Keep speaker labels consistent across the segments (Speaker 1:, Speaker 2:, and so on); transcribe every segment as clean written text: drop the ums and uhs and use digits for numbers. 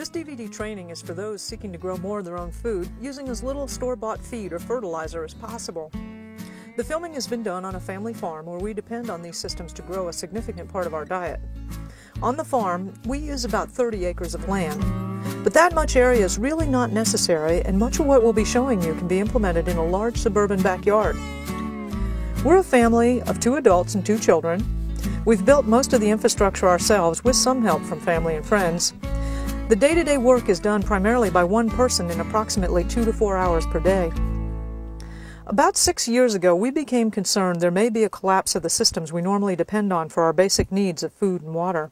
Speaker 1: This DVD training is for those seeking to grow more of their own food using as little store-bought feed or fertilizer as possible. The filming has been done on a family farm where we depend on these systems to grow a significant part of our diet. On the farm, we use about 30 acres of land. But that much area is really not necessary, and much of what we'll be showing you can be implemented in a large suburban backyard. We're a family of 2 adults and 2 children. We've built most of the infrastructure ourselves with some help from family and friends. The day-to-day work is done primarily by one person in approximately 2 to 4 hours per day. About 6 years ago, we became concerned there may be a collapse of the systems we normally depend on for our basic needs of food and water.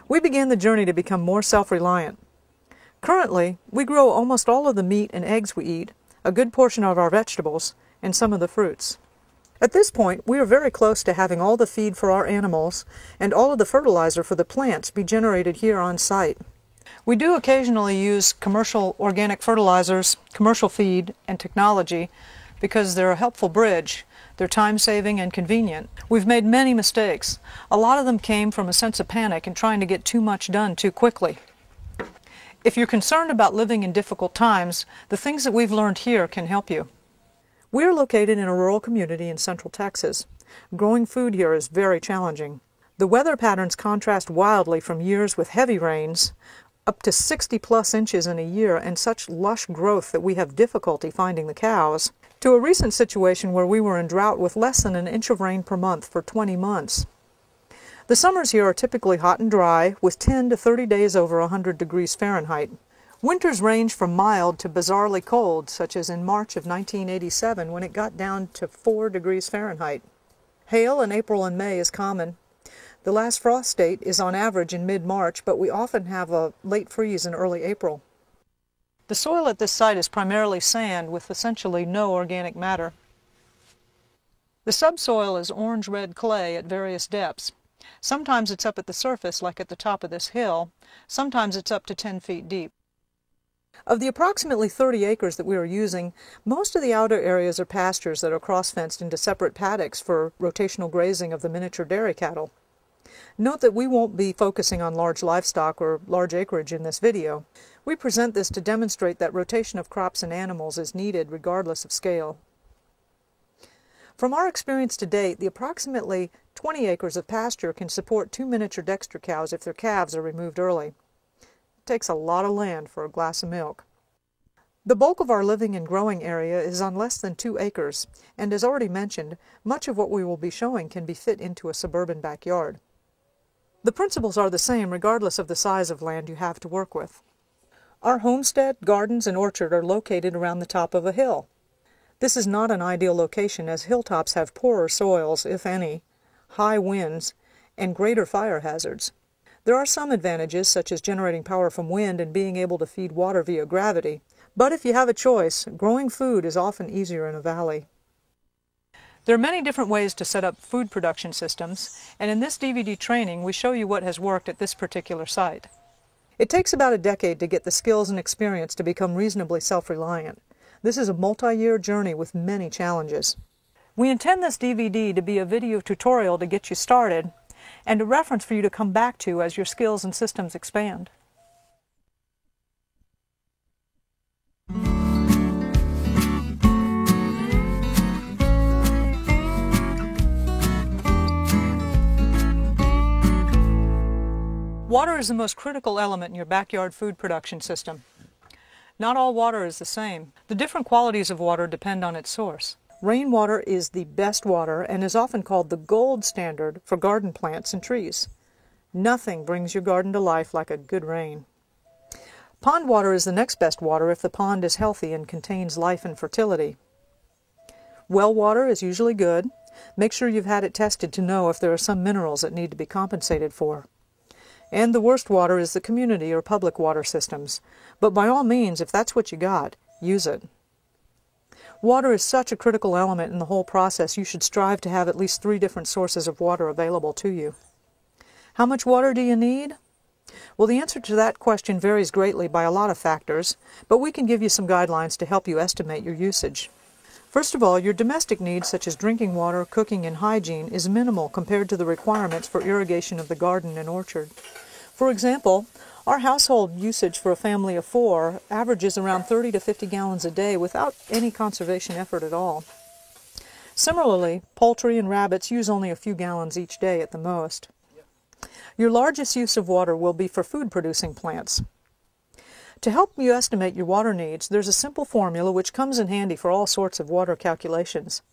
Speaker 1: We began the journey to become more self-reliant. Currently, we grow almost all of the meat and eggs we eat, a good portion of our vegetables, and some of the fruits. At this point, we are very close to having all the feed for our animals and all of the fertilizer for the plants be generated here on site. We do occasionally use commercial organic fertilizers, commercial feed, and technology because they're a helpful bridge. They're time-saving and convenient. We've made many mistakes. A lot of them came from a sense of panic and trying to get too much done too quickly. If you're concerned about living in difficult times, the things that we've learned here can help you. We're located in a rural community in central Texas. Growing food here is very challenging. The weather patterns contrast wildly from years with heavy rains, up to 60+ inches in a year, and such lush growth that we have difficulty finding the cows, to a recent situation where we were in drought with less than an inch of rain per month for 20 months. The summers here are typically hot and dry, with 10 to 30 days over 100 degrees Fahrenheit. Winters range from mild to bizarrely cold, such as in March of 1987 when it got down to 4 degrees Fahrenheit. Hail in April and May is common. The last frost date is on average in mid-March, but we often have a late freeze in early April. The soil at this site is primarily sand with essentially no organic matter. The subsoil is orange-red clay at various depths. Sometimes it's up at the surface, like at the top of this hill. Sometimes it's up to 10 feet deep. Of the approximately 30 acres that we are using, most of the outer areas are pastures that are cross-fenced into separate paddocks for rotational grazing of the miniature dairy cattle. Note that we won't be focusing on large livestock or large acreage in this video. We present this to demonstrate that rotation of crops and animals is needed regardless of scale. From our experience to date, the approximately 20 acres of pasture can support 2 miniature Dexter cows if their calves are removed early. It takes a lot of land for a glass of milk. The bulk of our living and growing area is on less than 2 acres, and as already mentioned, much of what we will be showing can be fit into a suburban backyard. The principles are the same regardless of the size of land you have to work with. Our homestead, gardens, and orchard are located around the top of a hill. This is not an ideal location as hilltops have poorer soils, if any, high winds, and greater fire hazards. There are some advantages, such as generating power from wind and being able to feed water via gravity, but if you have a choice, growing food is often easier in a valley. There are many different ways to set up food production systems, and in this DVD training we show you what has worked at this particular site. It takes about a decade to get the skills and experience to become reasonably self-reliant. This is a multi-year journey with many challenges. We intend this DVD to be a video tutorial to get you started, and a reference for you to come back to as your skills and systems expand. Water is the most critical element in your backyard food production system. Not all water is the same. The different qualities of water depend on its source. Rainwater is the best water and is often called the gold standard for garden plants and trees. Nothing brings your garden to life like a good rain. Pond water is the next best water if the pond is healthy and contains life and fertility. Well water is usually good. Make sure you've had it tested to know if there are some minerals that need to be compensated for. And the worst water is the community or public water systems. But by all means, if that's what you got, use it. Water is such a critical element in the whole process, you should strive to have at least 3 different sources of water available to you. How much water do you need? Well, the answer to that question varies greatly by a lot of factors, but we can give you some guidelines to help you estimate your usage. First of all, your domestic needs such as drinking water, cooking, and hygiene is minimal compared to the requirements for irrigation of the garden and orchard. For example, Our household usage for a family of 4 averages around 30 to 50 gallons a day without any conservation effort at all. Similarly, poultry and rabbits use only a few gallons each day at the most. Your largest use of water will be for food-producing plants. To help you estimate your water needs, there's a simple formula which comes in handy for all sorts of water calculations.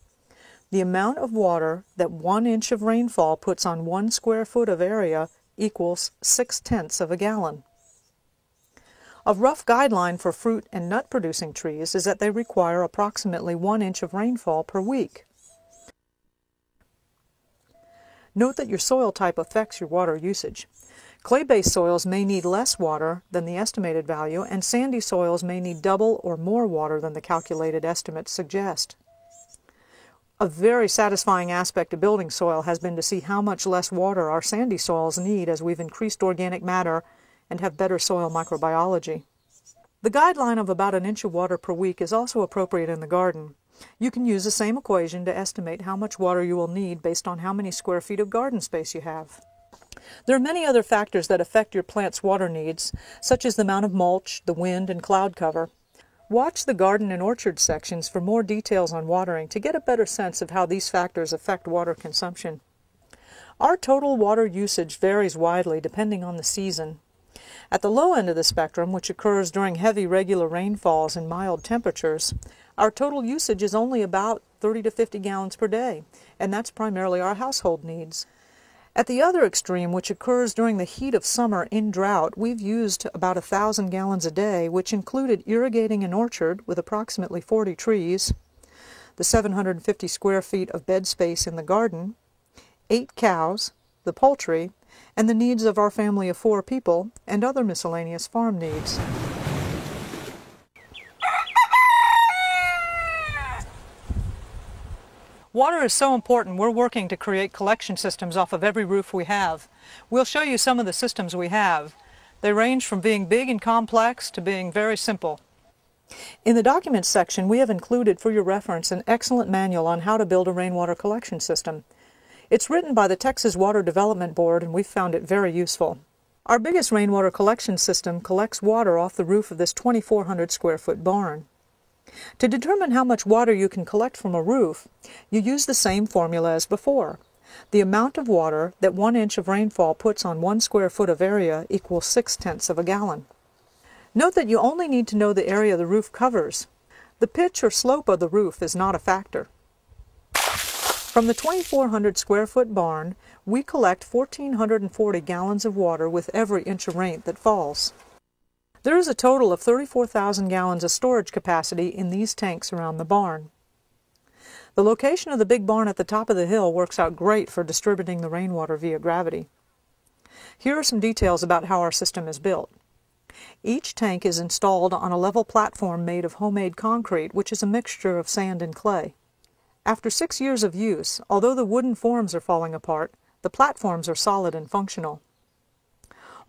Speaker 1: The amount of water that 1 inch of rainfall puts on 1 square foot of area equals 6/10 of a gallon. A rough guideline for fruit and nut-producing trees is that they require approximately 1 inch of rainfall per week. Note that your soil type affects your water usage. Clay-based soils may need less water than the estimated value, and sandy soils may need double or more water than the calculated estimates suggest. A very satisfying aspect of building soil has been to see how much less water our sandy soils need as we've increased organic matter and have better soil microbiology. The guideline of about 1 inch of water per week is also appropriate in the garden. You can use the same equation to estimate how much water you will need based on how many square feet of garden space you have. There are many other factors that affect your plant's water needs, such as the amount of mulch, the wind, and cloud cover. Watch the garden and orchard sections for more details on watering to get a better sense of how these factors affect water consumption. Our total water usage varies widely depending on the season. At the low end of the spectrum, which occurs during heavy regular rainfalls and mild temperatures, our total usage is only about 30 to 50 gallons per day, and that's primarily our household needs. At the other extreme, which occurs during the heat of summer in drought, we've used about 1,000 gallons a day, which included irrigating an orchard with approximately 40 trees, the 750 square feet of bed space in the garden, 8 cows, the poultry, and the needs of our family of 4 people, and other miscellaneous farm needs. Water is so important, we're working to create collection systems off of every roof we have. We'll show you some of the systems we have. They range from being big and complex to being very simple. In the Documents section, we have included for your reference an excellent manual on how to build a rainwater collection system. It's written by the Texas Water Development Board, and we've found it very useful. Our biggest rainwater collection system collects water off the roof of this 2,400 square foot barn. To determine how much water you can collect from a roof, you use the same formula as before. The amount of water that 1 inch of rainfall puts on 1 square foot of area equals 6/10 of a gallon. Note that you only need to know the area the roof covers. The pitch or slope of the roof is not a factor. From the 2,400 square foot barn, we collect 1,440 gallons of water with every inch of rain that falls. There is a total of 34,000 gallons of storage capacity in these tanks around the barn. The location of the big barn at the top of the hill works out great for distributing the rainwater via gravity. Here are some details about how our system is built. Each tank is installed on a level platform made of homemade concrete, which is a mixture of sand and clay. After 6 years of use, although the wooden forms are falling apart, the platforms are solid and functional.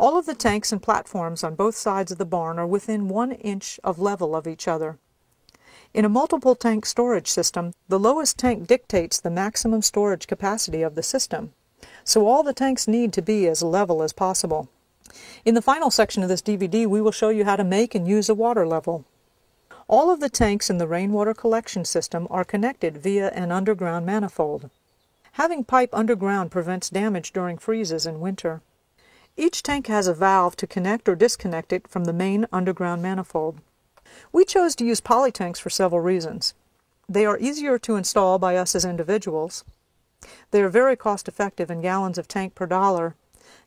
Speaker 1: All of the tanks and platforms on both sides of the barn are within 1 inch of level of each other. In a multiple tank storage system, the lowest tank dictates the maximum storage capacity of the system, so all the tanks need to be as level as possible. In the final section of this DVD, we will show you how to make and use a water level. All of the tanks in the rainwater collection system are connected via an underground manifold. Having pipe underground prevents damage during freezes in winter. Each tank has a valve to connect or disconnect it from the main underground manifold. We chose to use poly tanks for several reasons. They are easier to install by us as individuals. They are very cost-effective in gallons of tank per dollar,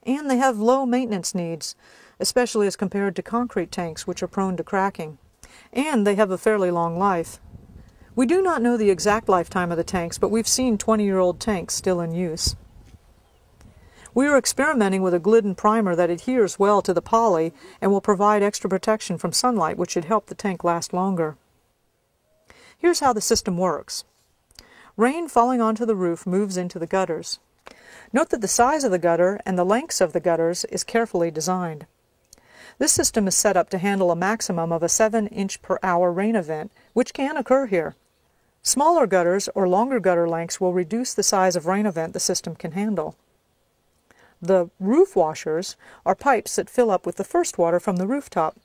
Speaker 1: and they have low maintenance needs, especially as compared to concrete tanks, which are prone to cracking. And they have a fairly long life. We do not know the exact lifetime of the tanks, but we've seen 20-year-old tanks still in use. We are experimenting with a Glidden primer that adheres well to the poly and will provide extra protection from sunlight, which should help the tank last longer. Here's how the system works. Rain falling onto the roof moves into the gutters. Note that the size of the gutter and the lengths of the gutters is carefully designed. This system is set up to handle a maximum of a 7-inch per hour rain event, which can occur here. Smaller gutters or longer gutter lengths will reduce the size of rain event the system can handle. The roof washers are pipes that fill up with the first water from the rooftop.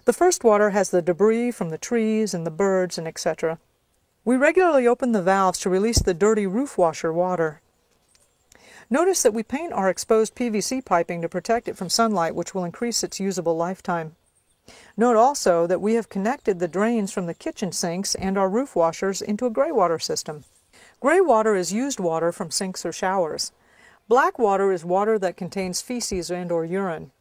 Speaker 1: The first water has the debris from the trees and the birds and etc. We regularly open the valves to release the dirty roof washer water. Notice that we paint our exposed PVC piping to protect it from sunlight, which will increase its usable lifetime. Note also that we have connected the drains from the kitchen sinks and our roof washers into a gray water system. Gray water is used water from sinks or showers. Black water is water that contains feces and/or urine.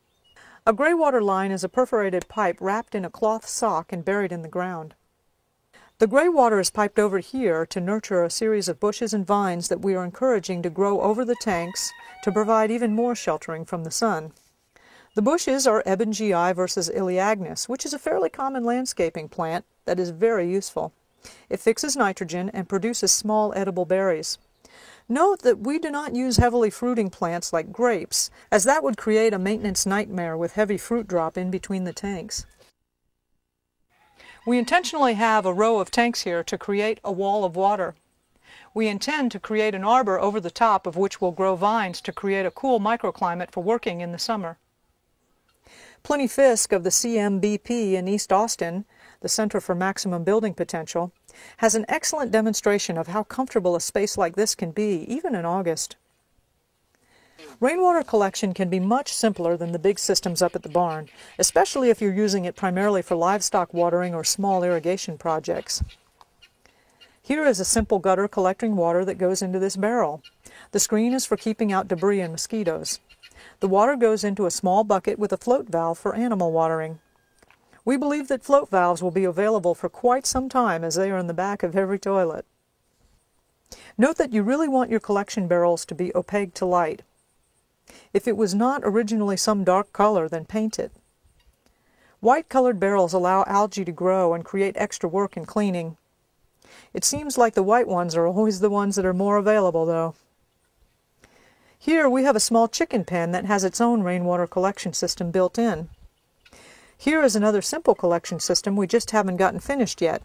Speaker 1: A gray water line is a perforated pipe wrapped in a cloth sock and buried in the ground. The gray water is piped over here to nurture a series of bushes and vines that we are encouraging to grow over the tanks to provide even more sheltering from the sun. The bushes are Ebengii versus Elaeagnus, which is a fairly common landscaping plant that is very useful. It fixes nitrogen and produces small edible berries. Note that we do not use heavily fruiting plants like grapes, as that would create a maintenance nightmare with heavy fruit drop in between the tanks. We intentionally have a row of tanks here to create a wall of water. We intend to create an arbor over the top of which will grow vines to create a cool microclimate for working in the summer. Pliny Fisk of the CMBP in East Austin, the Center for Maximum Building Potential, has an excellent demonstration of how comfortable a space like this can be, even in August. Rainwater collection can be much simpler than the big systems up at the barn, especially if you're using it primarily for livestock watering or small irrigation projects. Here is a simple gutter collecting water that goes into this barrel. The screen is for keeping out debris and mosquitoes. The water goes into a small bucket with a float valve for animal watering. We believe that float valves will be available for quite some time, as they are in the back of every toilet. Note that you really want your collection barrels to be opaque to light. If it was not originally some dark color, then paint it. White-colored barrels allow algae to grow and create extra work in cleaning. It seems like the white ones are always the ones that are more available, though. Here we have a small chicken pen that has its own rainwater collection system built in. Here is another simple collection system we just haven't gotten finished yet,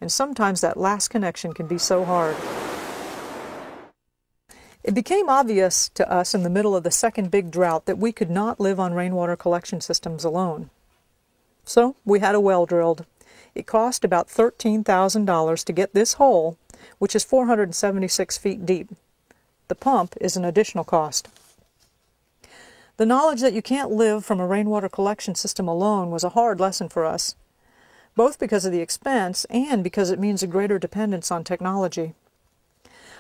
Speaker 1: and sometimes that last connection can be so hard. It became obvious to us in the middle of the second big drought that we could not live on rainwater collection systems alone. So we had a well drilled. It cost about $13,000 to get this hole, which is 476 feet deep. The pump is an additional cost. The knowledge that you can't live from a rainwater collection system alone was a hard lesson for us, both because of the expense and because it means a greater dependence on technology.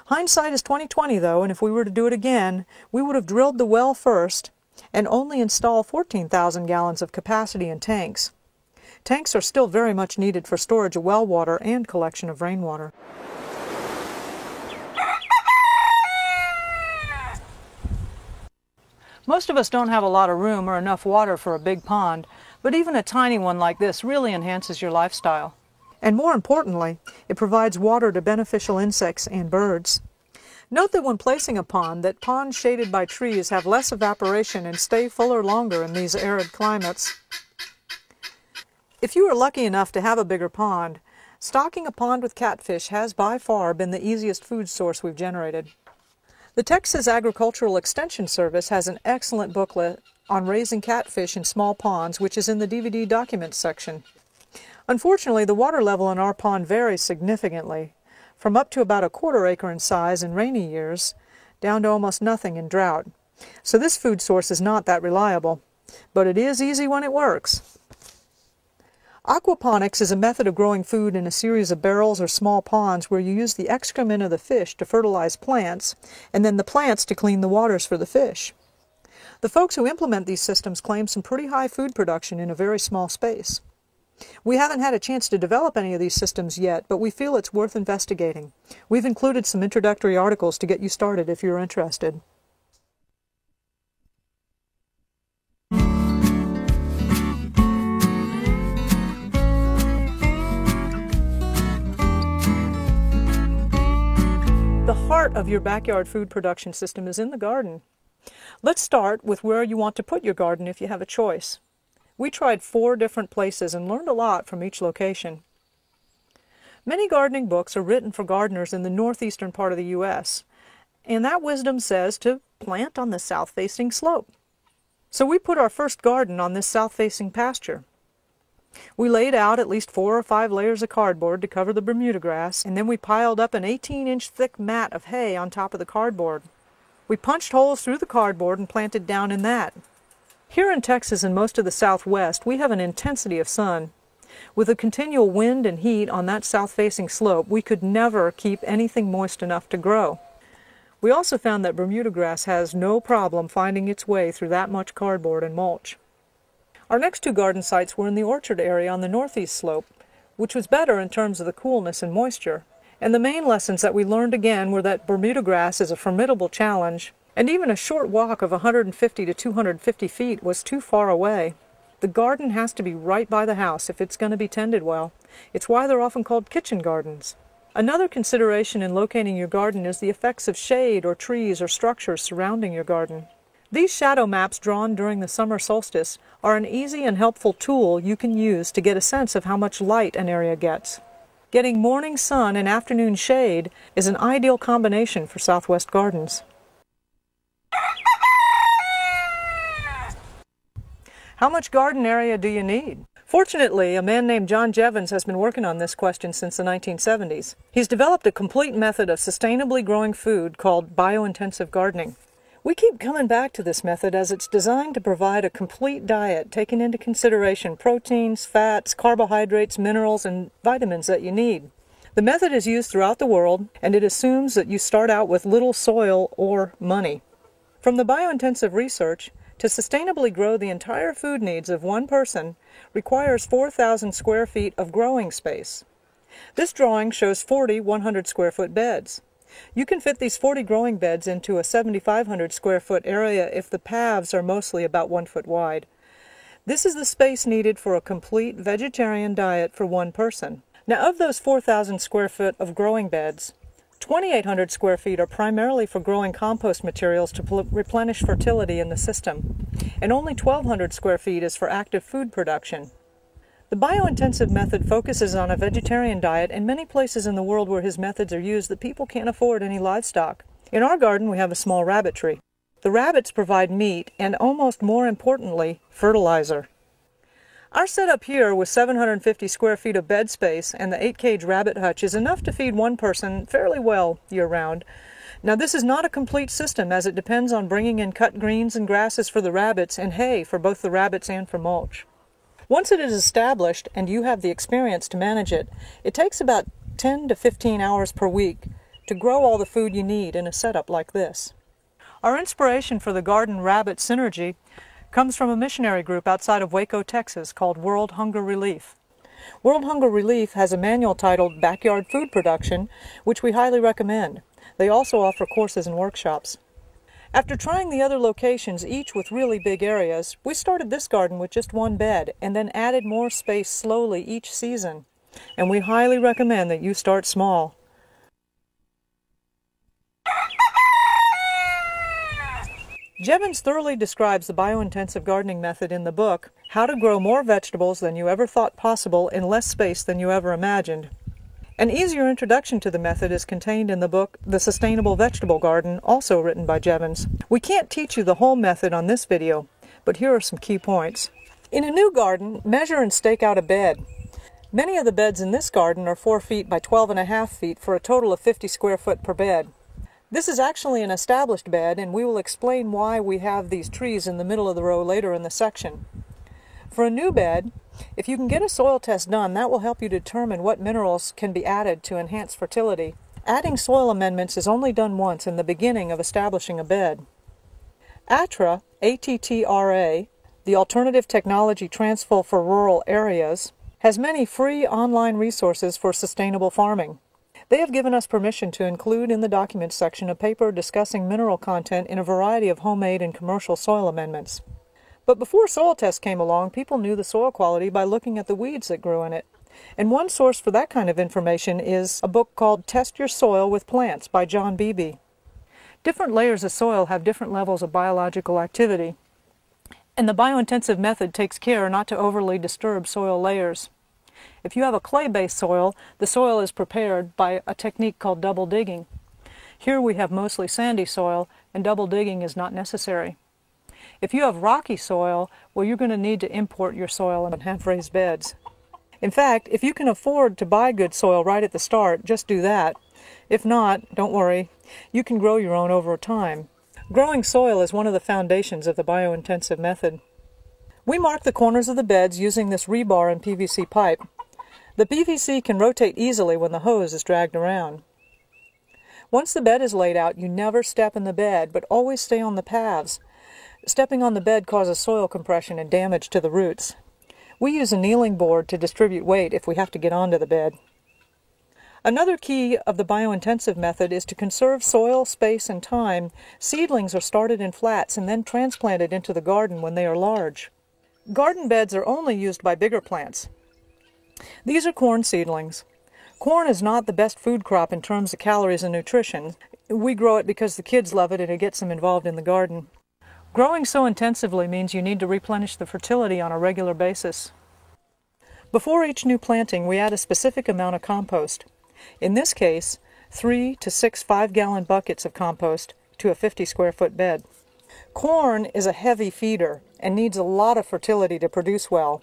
Speaker 1: Hindsight is 20/20 though, and if we were to do it again, we would have drilled the well first and only install 14,000 gallons of capacity in tanks. Tanks are still very much needed for storage of well water and collection of rainwater. Most of us don't have a lot of room or enough water for a big pond, but even a tiny one like this really enhances your lifestyle. And more importantly, it provides water to beneficial insects and birds. Note that when placing a pond, that ponds shaded by trees have less evaporation and stay fuller longer in these arid climates. If you are lucky enough to have a bigger pond, stocking a pond with catfish has by far been the easiest food source we've generated. The Texas Agricultural Extension Service has an excellent booklet on raising catfish in small ponds, which is in the DVD Documents section. Unfortunately, the water level in our pond varies significantly, from up to about a quarter acre in size in rainy years, down to almost nothing in drought. So this food source is not that reliable, but it is easy when it works. Aquaponics is a method of growing food in a series of barrels or small ponds where you use the excrement of the fish to fertilize plants, and then the plants to clean the waters for the fish. The folks who implement these systems claim some pretty high food production in a very small space. We haven't had a chance to develop any of these systems yet, but we feel it's worth investigating. We've included some introductory articles to get you started if you're interested. The heart of your backyard food production system is in the garden. Let's start with where you want to put your garden if you have a choice. We tried 4 different places and learned a lot from each location. Many gardening books are written for gardeners in the northeastern part of the U.S., And that wisdom says to plant on the south-facing slope. So we put our first garden on this south-facing pasture. We laid out at least 4 or 5 layers of cardboard to cover the Bermuda grass, and then we piled up an 18-inch thick mat of hay on top of the cardboard. We punched holes through the cardboard and planted down in that. Here in Texas and most of the Southwest, we have an intensity of sun. With a continual wind and heat on that south-facing slope, we could never keep anything moist enough to grow. We also found that Bermuda grass has no problem finding its way through that much cardboard and mulch. Our next 2 garden sites were in the orchard area on the northeast slope, which was better in terms of the coolness and moisture. And the main lessons that we learned again were that Bermuda grass is a formidable challenge, and even a short walk of 150 to 250 feet was too far away. The garden has to be right by the house if it's going to be tended well. It's why they're often called kitchen gardens. Another consideration in locating your garden is the effects of shade or trees or structures surrounding your garden. These shadow maps drawn during the summer solstice are an easy and helpful tool you can use to get a sense of how much light an area gets. Getting morning sun and afternoon shade is an ideal combination for Southwest gardens. How much garden area do you need? Fortunately, a man named John Jevons has been working on this question since the 1970s. He's developed a complete method of sustainably growing food called biointensive gardening. We keep coming back to this method as it's designed to provide a complete diet taking into consideration proteins, fats, carbohydrates, minerals, and vitamins that you need. The method is used throughout the world, and it assumes that you start out with little soil or money. From the biointensive research, to sustainably grow the entire food needs of one person requires 4,000 square feet of growing space. This drawing shows 40 100-square-foot beds. You can fit these 40 growing beds into a 7,500 square foot area if the paths are mostly about 1 foot wide. This is the space needed for a complete vegetarian diet for one person. Now, of those 4,000 square foot of growing beds, 2,800 square feet are primarily for growing compost materials to replenish fertility in the system, and only 1,200 square feet is for active food production. The biointensive method focuses on a vegetarian diet, and many places in the world where his methods are used, the people can't afford any livestock. In our garden, we have a small rabbitry. The rabbits provide meat and, almost more importantly, fertilizer. Our setup here with 750 square feet of bed space and the 8-cage rabbit hutch is enough to feed one person fairly well year-round. Now, this is not a complete system, as it depends on bringing in cut greens and grasses for the rabbits and hay for both the rabbits and for mulch. Once it is established and you have the experience to manage it, it takes about 10 to 15 hours per week to grow all the food you need in a setup like this. Our inspiration for the garden rabbit synergy comes from a missionary group outside of Waco, Texas called World Hunger Relief. World Hunger Relief has a manual titled Backyard Food Production, which we highly recommend. They also offer courses and workshops. After trying the other locations, each with really big areas, we started this garden with just 1 bed and then added more space slowly each season. And we highly recommend that you start small. Jevons thoroughly describes the biointensive gardening method in the book, How to Grow More Vegetables Than You Ever Thought Possible in Less Space Than You Ever Imagined. An easier introduction to the method is contained in the book The Sustainable Vegetable Garden, also written by Jevons. We can't teach you the whole method on this video, but here are some key points. In a new garden, measure and stake out a bed. Many of the beds in this garden are 4 feet by 12.5 feet for a total of 50 square foot per bed. This is actually an established bed, and we will explain why we have these trees in the middle of the row later in the section. For a new bed, if you can get a soil test done, that will help you determine what minerals can be added to enhance fertility. Adding soil amendments is only done once in the beginning of establishing a bed. ATTRA, A-T-T-R-A, the Alternative Technology Transfer for Rural Areas, has many free online resources for sustainable farming. They have given us permission to include in the documents section a paper discussing mineral content in a variety of homemade and commercial soil amendments. But before soil tests came along, people knew the soil quality by looking at the weeds that grew in it. And one source for that kind of information is a book called Test Your Soil with Plants by John Beebe. Different layers of soil have different levels of biological activity, and the biointensive method takes care not to overly disturb soil layers. If you have a clay-based soil, the soil is prepared by a technique called double digging. Here we have mostly sandy soil, and double digging is not necessary. If you have rocky soil, well, you're going to need to import your soil and have raised beds. In fact, if you can afford to buy good soil right at the start, just do that. If not, don't worry. You can grow your own over time. Growing soil is one of the foundations of the biointensive method. We mark the corners of the beds using this rebar and PVC pipe. The PVC can rotate easily when the hose is dragged around. Once the bed is laid out, you never step in the bed, but always stay on the paths. Stepping on the bed causes soil compression and damage to the roots. We use a kneeling board to distribute weight if we have to get onto the bed. Another key of the biointensive method is to conserve soil, space, and time. Seedlings are started in flats and then transplanted into the garden when they are large. Garden beds are only used by bigger plants. These are corn seedlings. Corn is not the best food crop in terms of calories and nutrition. We grow it because the kids love it and it gets them involved in the garden. Growing so intensively means you need to replenish the fertility on a regular basis. Before each new planting, we add a specific amount of compost. In this case, 3 to 6 5-gallon buckets of compost to a 50-square-foot bed. Corn is a heavy feeder and needs a lot of fertility to produce well.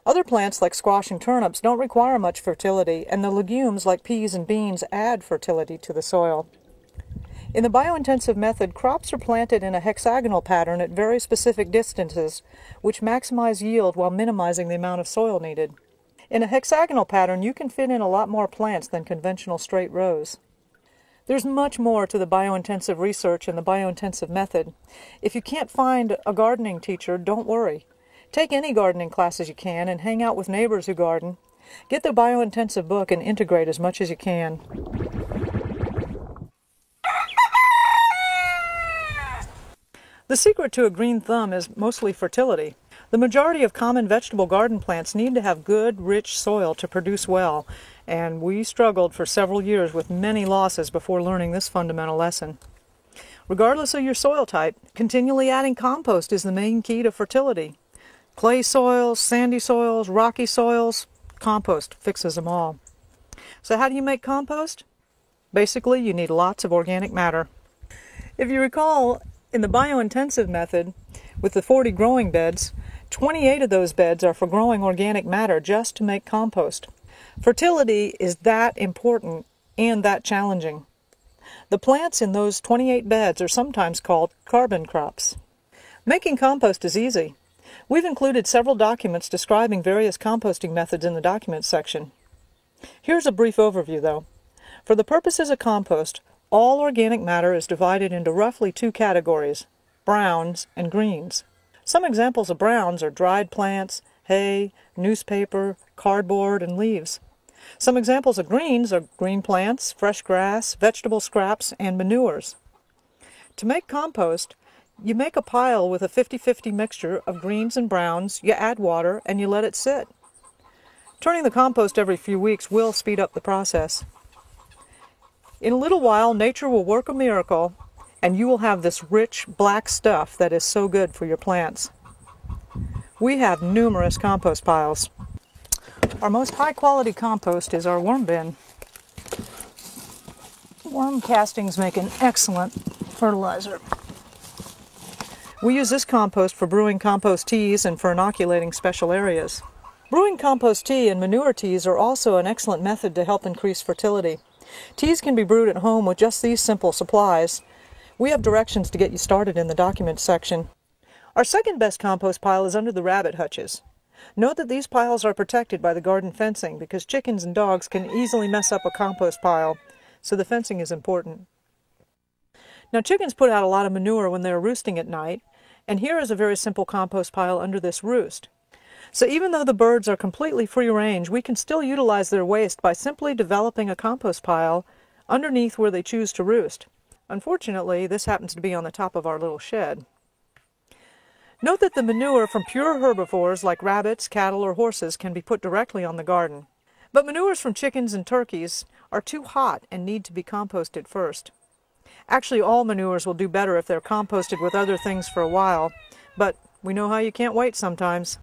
Speaker 1: Other plants like squash and turnips don't require much fertility, and the legumes like peas and beans add fertility to the soil. In the biointensive method, crops are planted in a hexagonal pattern at very specific distances, which maximize yield while minimizing the amount of soil needed. In a hexagonal pattern, you can fit in a lot more plants than conventional straight rows. There's much more to the biointensive research and the biointensive method. If you can't find a gardening teacher, don't worry. Take any gardening classes you can and hang out with neighbors who garden. Get the biointensive book and integrate as much as you can. The secret to a green thumb is mostly fertility. The majority of common vegetable garden plants need to have good, rich soil to produce well, and we struggled for several years with many losses before learning this fundamental lesson. Regardless of your soil type, continually adding compost is the main key to fertility. Clay soils, sandy soils, rocky soils, compost fixes them all. So how do you make compost? Basically, you need lots of organic matter. If you recall, in the biointensive method, with the 40 growing beds, 28 of those beds are for growing organic matter just to make compost. Fertility is that important and that challenging. The plants in those 28 beds are sometimes called carbon crops. Making compost is easy. We've included several documents describing various composting methods in the documents section. Here's a brief overview, though. For the purposes of compost, all organic matter is divided into roughly 2 categories, browns and greens. Some examples of browns are dried plants, hay, newspaper, cardboard, and leaves. Some examples of greens are green plants, fresh grass, vegetable scraps, and manures. To make compost, you make a pile with a 50-50 mixture of greens and browns, you add water, and you let it sit. Turning the compost every few weeks will speed up the process. In a little while, nature will work a miracle, and you will have this rich black stuff that is so good for your plants. We have numerous compost piles. Our most high-quality compost is our worm bin. Worm castings make an excellent fertilizer. We use this compost for brewing compost teas and for inoculating special areas. Brewing compost tea and manure teas are also an excellent method to help increase fertility. Teas can be brewed at home with just these simple supplies. We have directions to get you started in the documents section. Our second best compost pile is under the rabbit hutches. Note that these piles are protected by the garden fencing because chickens and dogs can easily mess up a compost pile, so the fencing is important. Now, chickens put out a lot of manure when they're roosting at night, and here is a very simple compost pile under this roost. So even though the birds are completely free range, we can still utilize their waste by simply developing a compost pile underneath where they choose to roost. Unfortunately, this happens to be on the top of our little shed. Note that the manure from pure herbivores like rabbits, cattle, or horses can be put directly on the garden. But manures from chickens and turkeys are too hot and need to be composted first. Actually, all manures will do better if they're composted with other things for a while, but we know how you can't wait sometimes.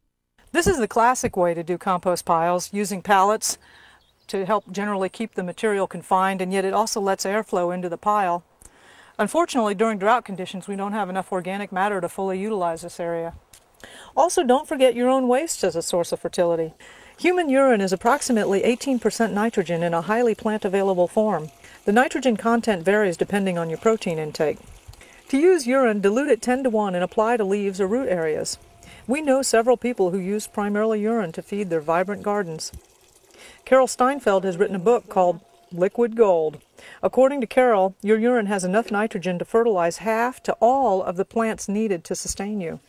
Speaker 1: This is the classic way to do compost piles, using pallets to help generally keep the material confined, and yet it also lets airflow into the pile. Unfortunately, during drought conditions, we don't have enough organic matter to fully utilize this area. Also, don't forget your own waste as a source of fertility. Human urine is approximately 18% nitrogen in a highly plant-available form. The nitrogen content varies depending on your protein intake. To use urine, dilute it 10:1 and apply to leaves or root areas. We know several people who use primarily urine to feed their vibrant gardens. Carol Steinfeld has written a book called Liquid Gold. According to Carol, your urine has enough nitrogen to fertilize half to all of the plants needed to sustain you.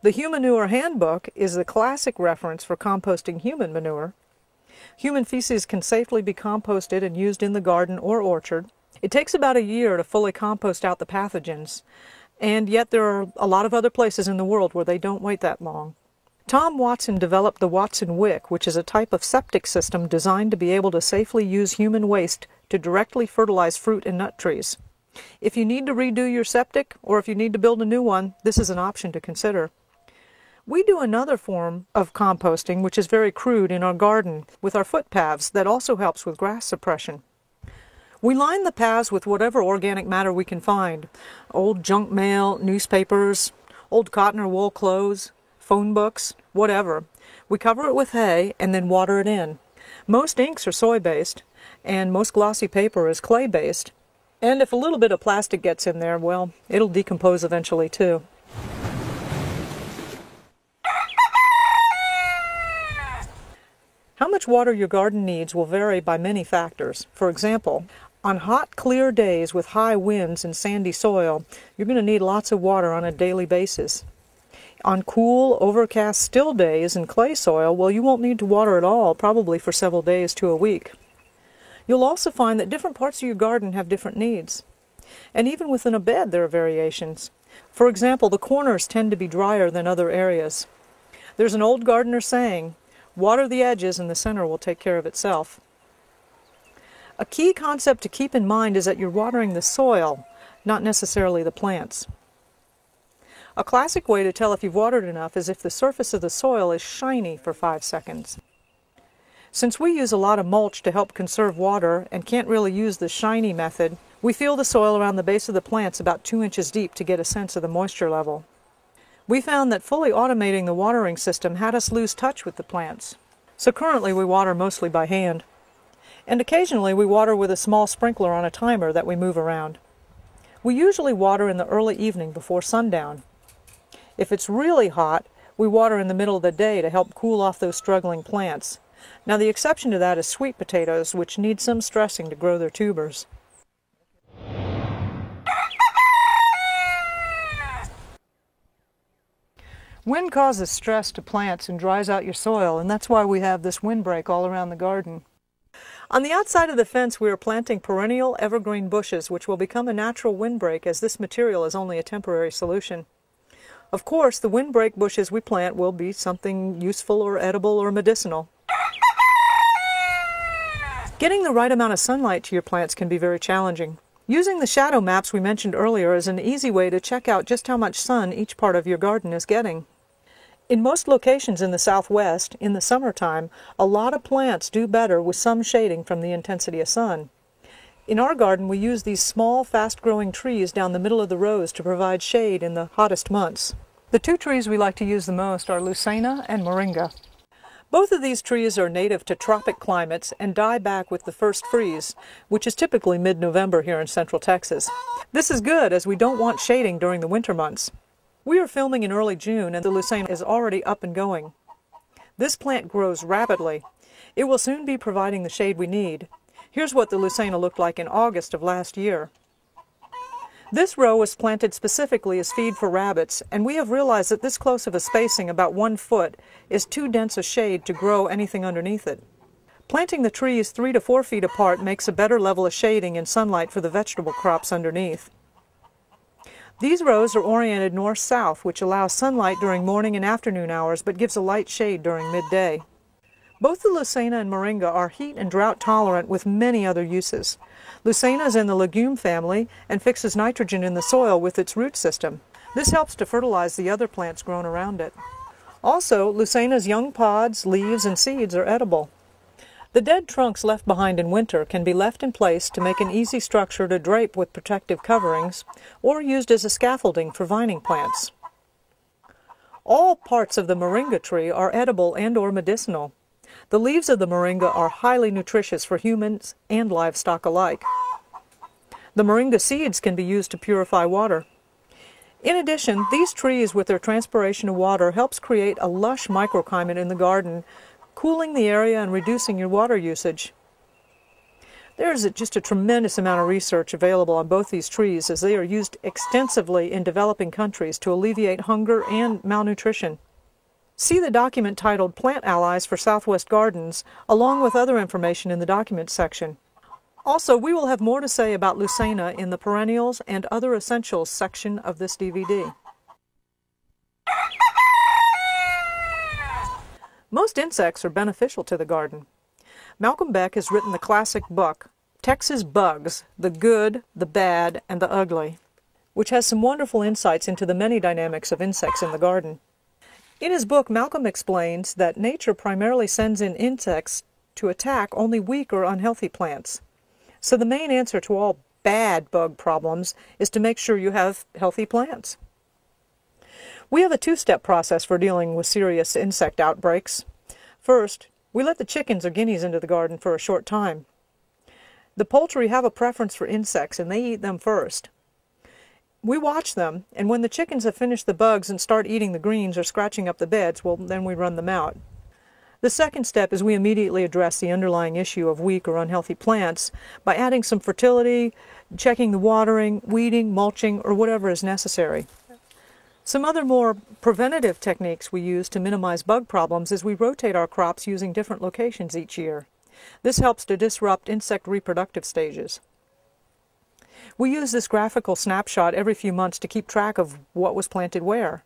Speaker 1: The Humanure Handbook is the classic reference for composting human manure. Human feces can safely be composted and used in the garden or orchard. It takes about a year to fully compost out the pathogens, and yet there are a lot of other places in the world where they don't wait that long. Tom Watson developed the Watson Wick, which is a type of septic system designed to be able to safely use human waste to directly fertilize fruit and nut trees. If you need to redo your septic, or if you need to build a new one, this is an option to consider. We do another form of composting, which is very crude, in our garden with our footpaths that also helps with grass suppression. We line the paths with whatever organic matter we can find. Old junk mail, newspapers, old cotton or wool clothes, phone books, whatever. We cover it with hay and then water it in. Most inks are soy-based, and most glossy paper is clay-based. And if a little bit of plastic gets in there, well, it'll decompose eventually too. How much water your garden needs will vary by many factors. For example, on hot, clear days with high winds and sandy soil, you're going to need lots of water on a daily basis. On cool, overcast, still days in clay soil, well, you won't need to water at all, probably for several days to a week. You'll also find that different parts of your garden have different needs. And even within a bed, there are variations. For example, the corners tend to be drier than other areas. There's an old gardener saying, "Water the edges and the center will take care of itself." A key concept to keep in mind is that you're watering the soil, not necessarily the plants. A classic way to tell if you've watered enough is if the surface of the soil is shiny for 5 seconds. Since we use a lot of mulch to help conserve water and can't really use the shiny method, we feel the soil around the base of the plants about 2 inches deep to get a sense of the moisture level. We found that fully automating the watering system had us lose touch with the plants. So currently we water mostly by hand. And occasionally we water with a small sprinkler on a timer that we move around. We usually water in the early evening before sundown. If it's really hot, we water in the middle of the day to help cool off those struggling plants. Now the exception to that is sweet potatoes, which need some stressing to grow their tubers. Wind causes stress to plants and dries out your soil, and that's why we have this windbreak all around the garden. On the outside of the fence, we are planting perennial evergreen bushes, which will become a natural windbreak, as this material is only a temporary solution. Of course, the windbreak bushes we plant will be something useful or edible or medicinal. Getting the right amount of sunlight to your plants can be very challenging. Using the shadow maps we mentioned earlier is an easy way to check out just how much sun each part of your garden is getting. In most locations in the Southwest, in the summertime, a lot of plants do better with some shading from the intensity of sun. In our garden, we use these small, fast-growing trees down the middle of the rows to provide shade in the hottest months. The two trees we like to use the most are Leucaena and Moringa. Both of these trees are native to tropic climates and die back with the first freeze, which is typically mid-November here in central Texas. This is good, as we don't want shading during the winter months. We are filming in early June, and the Leucaena is already up and going. This plant grows rapidly. It will soon be providing the shade we need. Here's what the Leucaena looked like in August of last year. This row was planted specifically as feed for rabbits, and we have realized that this close of a spacing, about 1 foot, is too dense a shade to grow anything underneath it. Planting the trees 3 to 4 feet apart makes a better level of shading and sunlight for the vegetable crops underneath. These rows are oriented north-south, which allows sunlight during morning and afternoon hours, but gives a light shade during midday. Both the Leucaena and Moringa are heat and drought tolerant with many other uses. Leucaena is in the legume family and fixes nitrogen in the soil with its root system. This helps to fertilize the other plants grown around it. Also, Leucaena's young pods, leaves, and seeds are edible. The dead trunks left behind in winter can be left in place to make an easy structure to drape with protective coverings, or used as a scaffolding for vining plants. All parts of the moringa tree are edible and or medicinal. The leaves of the moringa are highly nutritious for humans and livestock alike. The moringa seeds can be used to purify water. In addition, these trees with their transpiration of water helps create a lush microclimate in the garden, cooling the area and reducing your water usage. There's just a tremendous amount of research available on both these trees, as they are used extensively in developing countries to alleviate hunger and malnutrition. See the document titled Plant Allies for Southwest Gardens, along with other information in the Documents section. Also, we will have more to say about Leucaena in the Perennials and Other Essentials section of this DVD. Most insects are beneficial to the garden. Malcolm Beck has written the classic book, Texas Bugs, The Good, the Bad, and the Ugly, which has some wonderful insights into the many dynamics of insects in the garden. In his book, Malcolm explains that nature primarily sends in insects to attack only weak or unhealthy plants. So the main answer to all bad bug problems is to make sure you have healthy plants. We have a two-step process for dealing with serious insect outbreaks. First, we let the chickens or guineas into the garden for a short time. The poultry have a preference for insects and they eat them first. We watch them, and when the chickens have finished the bugs and start eating the greens or scratching up the beds, well, then we run them out. The second step is we immediately address the underlying issue of weak or unhealthy plants by adding some fertility, checking the watering, weeding, mulching, or whatever is necessary. Some other more preventative techniques we use to minimize bug problems is we rotate our crops using different locations each year. This helps to disrupt insect reproductive stages. We use this graphical snapshot every few months to keep track of what was planted where.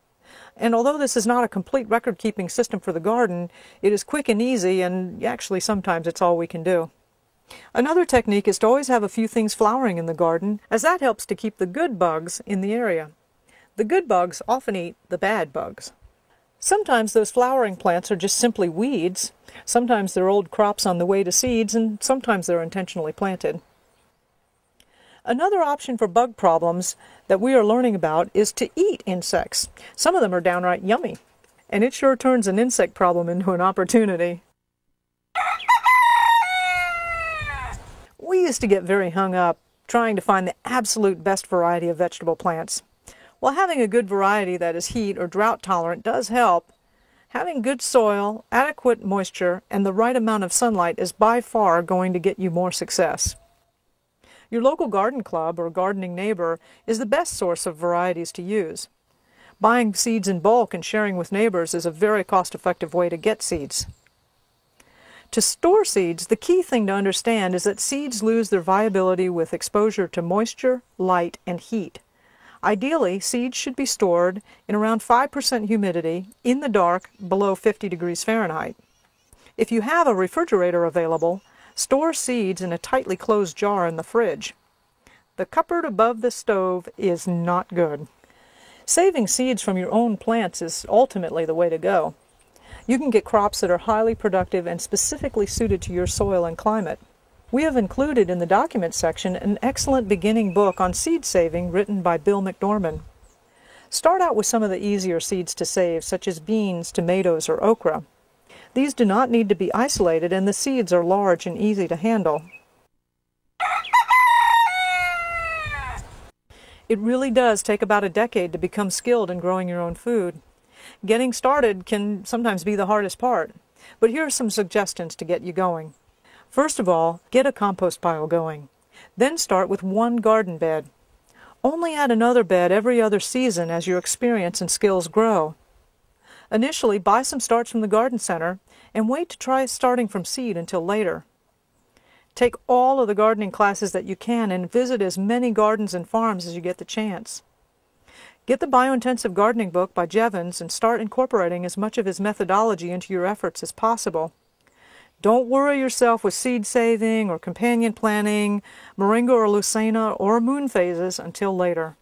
Speaker 1: And although this is not a complete record-keeping system for the garden, it is quick and easy, and actually sometimes it's all we can do. Another technique is to always have a few things flowering in the garden, as that helps to keep the good bugs in the area. The good bugs often eat the bad bugs. Sometimes those flowering plants are just simply weeds, sometimes they're old crops on the way to seeds, and sometimes they're intentionally planted. Another option for bug problems that we are learning about is to eat insects. Some of them are downright yummy, and it sure turns an insect problem into an opportunity. We used to get very hung up trying to find the absolute best variety of vegetable plants. While having a good variety that is heat or drought tolerant does help, having good soil, adequate moisture, and the right amount of sunlight is by far going to get you more success. Your local garden club or gardening neighbor is the best source of varieties to use. Buying seeds in bulk and sharing with neighbors is a very cost-effective way to get seeds. To store seeds, the key thing to understand is that seeds lose their viability with exposure to moisture, light, and heat. Ideally, seeds should be stored in around 5% humidity, in the dark, below 50 degrees Fahrenheit. If you have a refrigerator available, store seeds in a tightly closed jar in the fridge. The cupboard above the stove is not good. Saving seeds from your own plants is ultimately the way to go. You can get crops that are highly productive and specifically suited to your soil and climate. We have included in the Documents section an excellent beginning book on seed saving written by Bill McDorman. Start out with some of the easier seeds to save, such as beans, tomatoes, or okra. These do not need to be isolated, and the seeds are large and easy to handle. It really does take about a decade to become skilled in growing your own food. Getting started can sometimes be the hardest part, but here are some suggestions to get you going. First of all, get a compost pile going. Then start with one garden bed. Only add another bed every other season as your experience and skills grow. Initially, buy some starts from the garden center and wait to try starting from seed until later. Take all of the gardening classes that you can and visit as many gardens and farms as you get the chance. Get the Biointensive Gardening book by Jevons and start incorporating as much of his methodology into your efforts as possible. Don't worry yourself with seed saving or companion planting, moringa or leucaena or moon phases until later.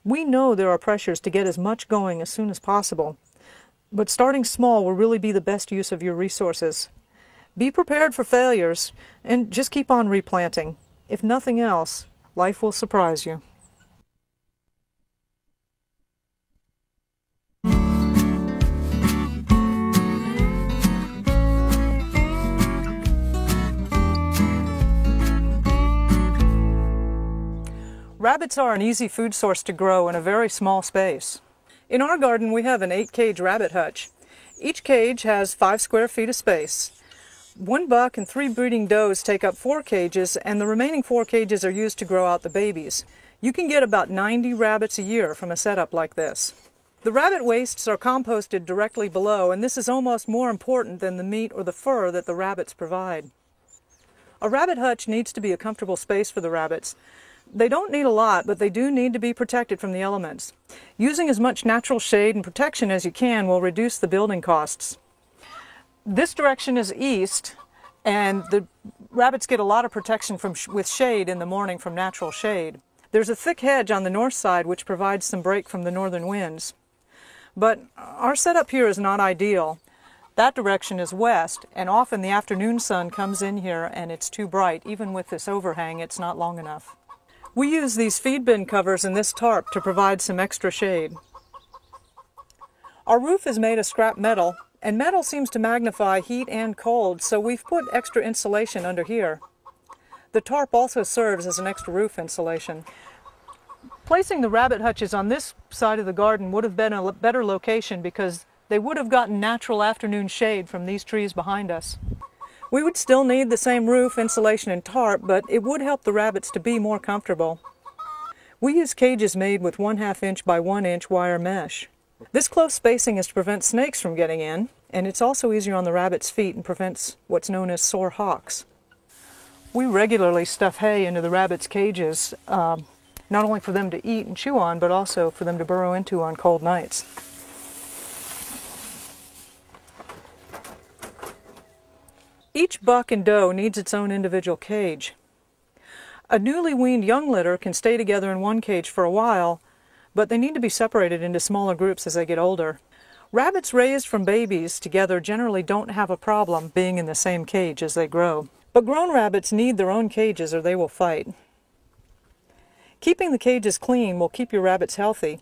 Speaker 1: We know there are pressures to get as much going as soon as possible, but starting small will really be the best use of your resources. Be prepared for failures and just keep on replanting. If nothing else, life will surprise you. Rabbits are an easy food source to grow in a very small space. In our garden we have an 8-cage rabbit hutch. Each cage has 5 square feet of space. 1 buck and 3 breeding does take up 4 cages, and the remaining 4 cages are used to grow out the babies. You can get about 90 rabbits a year from a setup like this. The rabbit wastes are composted directly below, and this is almost more important than the meat or the fur that the rabbits provide. A rabbit hutch needs to be a comfortable space for the rabbits. They don't need a lot, but they do need to be protected from the elements. Using as much natural shade and protection as you can will reduce the building costs. This direction is east, and the rabbits get a lot of protection with shade in the morning from natural shade. There's a thick hedge on the north side which provides some break from the northern winds. But our setup here is not ideal. That direction is west, and often the afternoon sun comes in here and it's too bright. Even with this overhang, it's not long enough. We use these feed bin covers and this tarp to provide some extra shade. Our roof is made of scrap metal, and metal seems to magnify heat and cold, so we've put extra insulation under here. The tarp also serves as an extra roof insulation. Placing the rabbit hutches on this side of the garden would have been a better location because they would have gotten natural afternoon shade from these trees behind us. We would still need the same roof, insulation, and tarp, but it would help the rabbits to be more comfortable. We use cages made with 1/2 inch by 1 inch wire mesh. This close spacing is to prevent snakes from getting in, and it's also easier on the rabbits' feet and prevents what's known as sore hocks. We regularly stuff hay into the rabbits' cages, not only for them to eat and chew on, but also for them to burrow into on cold nights. Each buck and doe needs its own individual cage. A newly weaned young litter can stay together in one cage for a while, but they need to be separated into smaller groups as they get older. Rabbits raised from babies together generally don't have a problem being in the same cage as they grow. But grown rabbits need their own cages or they will fight. Keeping the cages clean will keep your rabbits healthy.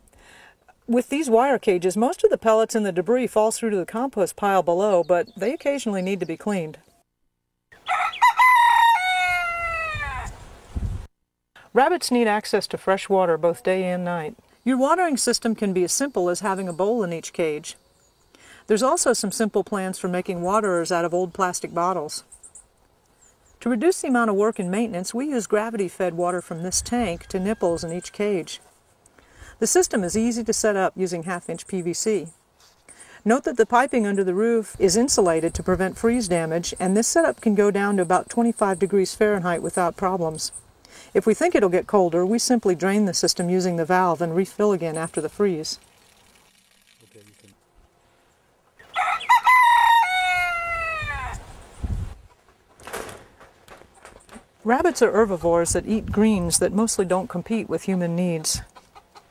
Speaker 1: With these wire cages, most of the pellets and the debris falls through to the compost pile below, but they occasionally need to be cleaned. Rabbits need access to fresh water both day and night. Your watering system can be as simple as having a bowl in each cage. There's also some simple plans for making waterers out of old plastic bottles. To reduce the amount of work and maintenance, we use gravity-fed water from this tank to nipples in each cage. The system is easy to set up using 1/2 inch PVC. Note that the piping under the roof is insulated to prevent freeze damage, and this setup can go down to about 25 degrees Fahrenheit without problems. If we think it'll get colder, we simply drain the system using the valve and refill again after the freeze. Rabbits are herbivores that eat greens that mostly don't compete with human needs.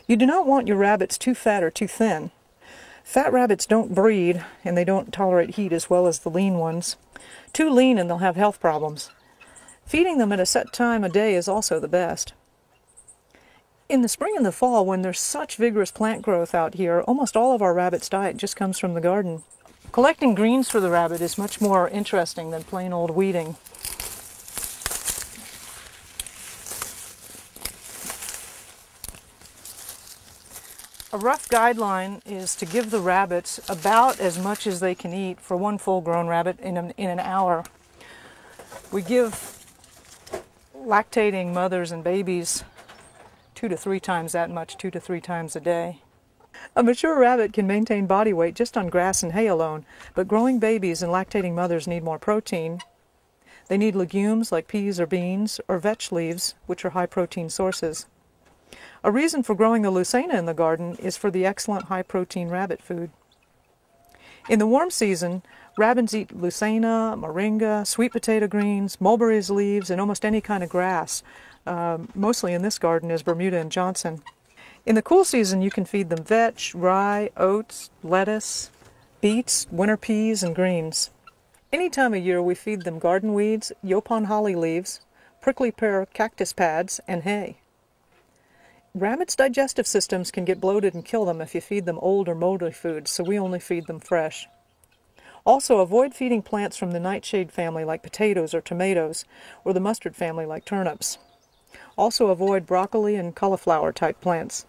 Speaker 1: You do not want your rabbits too fat or too thin. Fat rabbits don't breed, and they don't tolerate heat as well as the lean ones. Too lean and they'll have health problems. Feeding them at a set time of day is also the best. In the spring and the fall, when there's such vigorous plant growth out here, almost all of our rabbits' diet just comes from the garden. Collecting greens for the rabbit is much more interesting than plain old weeding. A rough guideline is to give the rabbits about as much as they can eat for one full-grown rabbit in an hour. We give lactating mothers and babies 2 to 3 times that much, 2 to 3 times a day. A mature rabbit can maintain body weight just on grass and hay alone, but growing babies and lactating mothers need more protein. They need legumes like peas or beans, or vetch leaves, which are high-protein sources. A reason for growing the Leucaena in the garden is for the excellent high-protein rabbit food. In the warm season, rabbits eat Leucaena, moringa, sweet potato greens, mulberries leaves, and almost any kind of grass. Mostly in this garden is Bermuda and Johnson. In the cool season, you can feed them vetch, rye, oats, lettuce, beets, winter peas, and greens. Any time of year we feed them garden weeds, Yaupon holly leaves, prickly pear cactus pads, and hay. Rabbits' digestive systems can get bloated and kill them if you feed them old or moldy foods, so we only feed them fresh. Also, avoid feeding plants from the nightshade family like potatoes or tomatoes, or the mustard family like turnips. Also avoid broccoli and cauliflower type plants.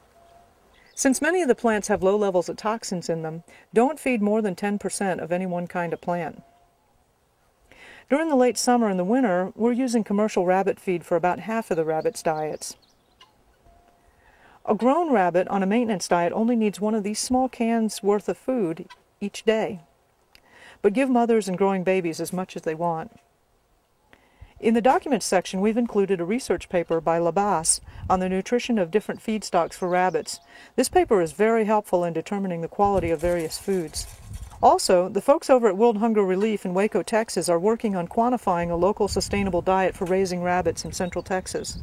Speaker 1: Since many of the plants have low levels of toxins in them, don't feed more than 10% of any one kind of plant. During the late summer and the winter, we're using commercial rabbit feed for about half of the rabbits' diets. A grown rabbit on a maintenance diet only needs one of these small cans worth of food each day. But give mothers and growing babies as much as they want. In the documents section, we've included a research paper by Labas on the nutrition of different feedstocks for rabbits. This paper is very helpful in determining the quality of various foods. Also, the folks over at World Hunger Relief in Waco, Texas are working on quantifying a local sustainable diet for raising rabbits in Central Texas.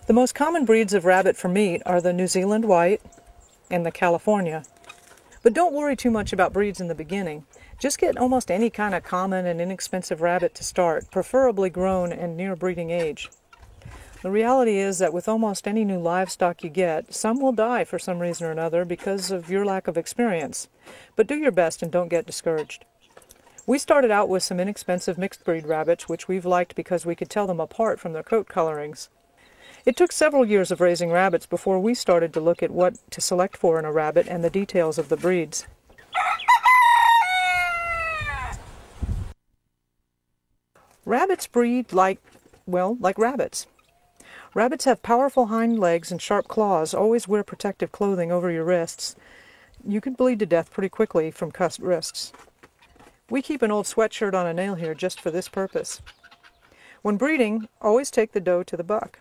Speaker 1: The most common breeds of rabbit for meat are the New Zealand White and the California. But don't worry too much about breeds in the beginning. Just get almost any kind of common and inexpensive rabbit to start, preferably grown and near breeding age. The reality is that with almost any new livestock you get, some will die for some reason or another because of your lack of experience. But do your best and don't get discouraged. We started out with some inexpensive mixed breed rabbits, which we've liked because we could tell them apart from their coat colorings. It took several years of raising rabbits before we started to look at what to select for in a rabbit and the details of the breeds. Rabbits breed like rabbits. Rabbits have powerful hind legs and sharp claws. Always wear protective clothing over your wrists. You can bleed to death pretty quickly from cut wrists. We keep an old sweatshirt on a nail here just for this purpose. When breeding, always take the doe to the buck.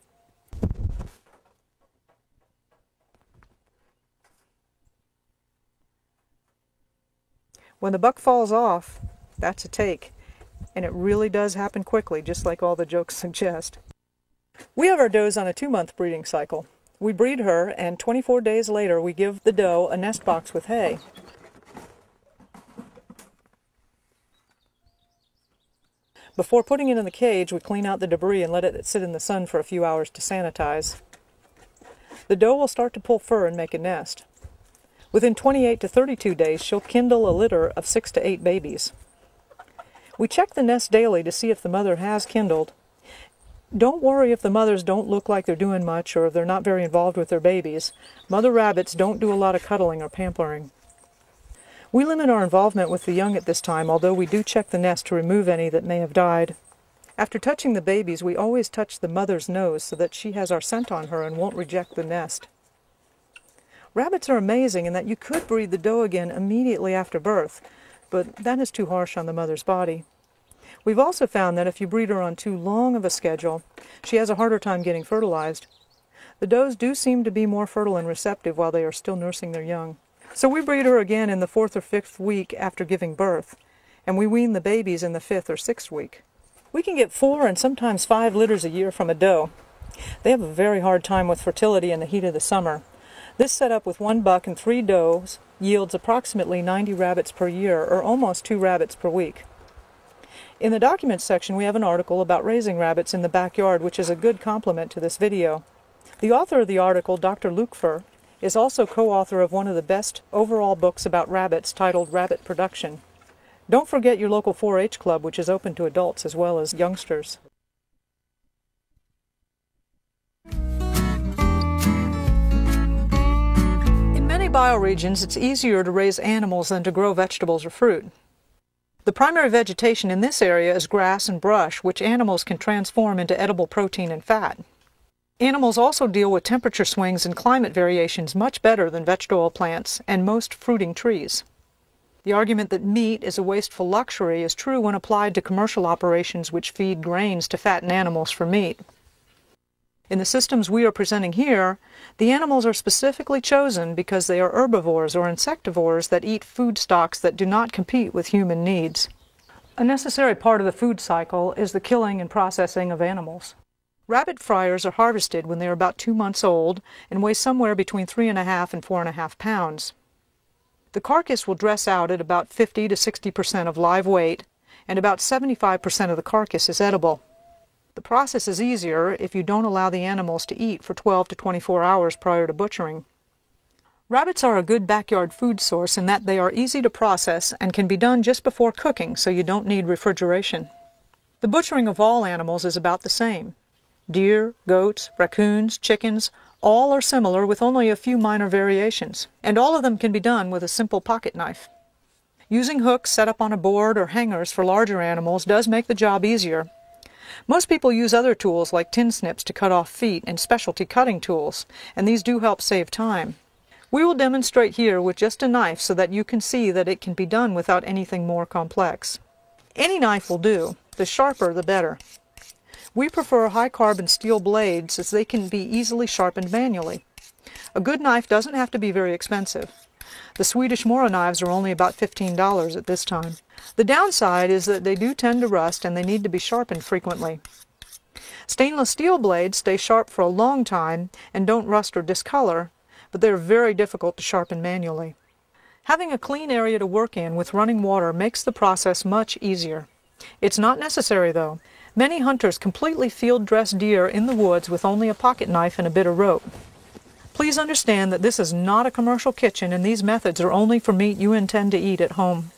Speaker 1: When the buck falls off, that's a take, and it really does happen quickly, just like all the jokes suggest. We have our does on a 2-month breeding cycle. We breed her, and 24 days later we give the doe a nest box with hay. Before putting it in the cage, we clean out the debris and let it sit in the sun for a few hours to sanitize. The doe will start to pull fur and make a nest. Within 28 to 32 days, she'll kindle a litter of 6 to 8 babies. We check the nest daily to see if the mother has kindled. Don't worry if the mothers don't look like they're doing much or they're not very involved with their babies. Mother rabbits don't do a lot of cuddling or pampering. We limit our involvement with the young at this time, although we do check the nest to remove any that may have died. After touching the babies, we always touch the mother's nose so that she has our scent on her and won't reject the nest. Rabbits are amazing in that you could breed the doe again immediately after birth, but that is too harsh on the mother's body. We've also found that if you breed her on too long of a schedule, she has a harder time getting fertilized. The does do seem to be more fertile and receptive while they are still nursing their young. So we breed her again in the 4th or 5th week after giving birth, and we wean the babies in the 5th or 6th week. We can get 4 and sometimes 5 litters a year from a doe. They have a very hard time with fertility in the heat of the summer. This setup with 1 buck and 3 does yields approximately 90 rabbits per year, or almost 2 rabbits per week. In the documents section, we have an article about raising rabbits in the backyard, which is a good complement to this video. The author of the article, Dr. Lukfer, is also co-author of one of the best overall books about rabbits titled Rabbit Production. Don't forget your local 4-H club, which is open to adults as well as youngsters. In many bioregions, it's easier to raise animals than to grow vegetables or fruit. The primary vegetation in this area is grass and brush, which animals can transform into edible protein and fat. Animals also deal with temperature swings and climate variations much better than vegetable plants and most fruiting trees. The argument that meat is a wasteful luxury is true when applied to commercial operations which feed grains to fatten animals for meat. In the systems we are presenting here, the animals are specifically chosen because they are herbivores or insectivores that eat food stocks that do not compete with human needs. A necessary part of the food cycle is the killing and processing of animals. Rabbit fryers are harvested when they are about 2 months old and weigh somewhere between 3.5 and 4.5 pounds. The carcass will dress out at about 50 to 60% of live weight, and about 75% of the carcass is edible. The process is easier if you don't allow the animals to eat for 12 to 24 hours prior to butchering. Rabbits are a good backyard food source in that they are easy to process and can be done just before cooking, so you don't need refrigeration. The butchering of all animals is about the same. Deer, goats, raccoons, chickens, all are similar with only a few minor variations, and all of them can be done with a simple pocket knife. Using hooks set up on a board or hangers for larger animals does make the job easier. Most people use other tools like tin snips to cut off feet and specialty cutting tools, and these do help save time. We will demonstrate here with just a knife so that you can see that it can be done without anything more complex. Any knife will do. The sharper, the better. We prefer high-carbon steel blades as they can be easily sharpened manually. A good knife doesn't have to be very expensive. The Swedish Mora knives are only about $15 at this time. The downside is that they do tend to rust and they need to be sharpened frequently. Stainless steel blades stay sharp for a long time and don't rust or discolor, but they're very difficult to sharpen manually. Having a clean area to work in with running water makes the process much easier. It's not necessary, though. Many hunters completely field dress deer in the woods with only a pocket knife and a bit of rope. Please understand that this is not a commercial kitchen and these methods are only for meat you intend to eat at home.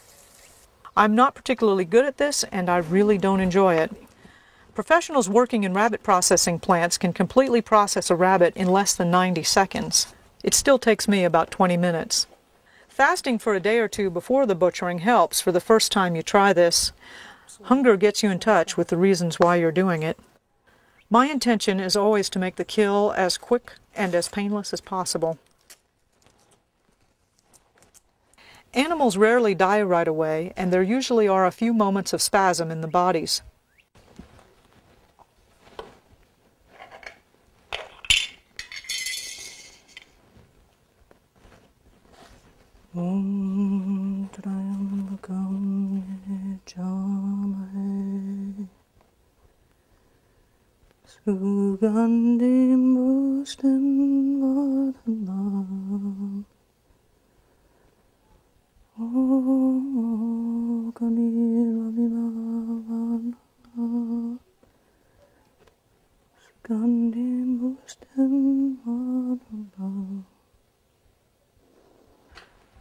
Speaker 1: I'm not particularly good at this and I really don't enjoy it. Professionals working in rabbit processing plants can completely process a rabbit in less than 90 seconds. It still takes me about 20 minutes. Fasting for a day or two before the butchering helps for the first time you try this. Hunger gets you in touch with the reasons why you're doing it. My intention is always to make the kill as quick and as painless as possible. Animals rarely die right away, and there usually are a few moments of spasm in the bodies.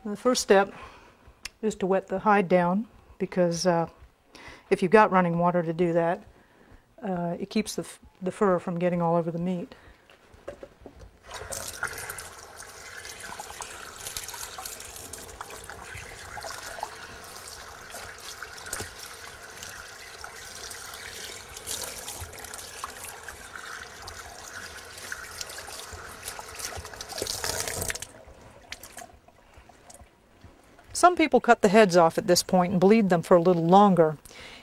Speaker 1: The first step is to wet the hide down, because if you've got running water to do that, it keeps the fur from getting all over the meat. Some people cut the heads off at this point and bleed them for a little longer.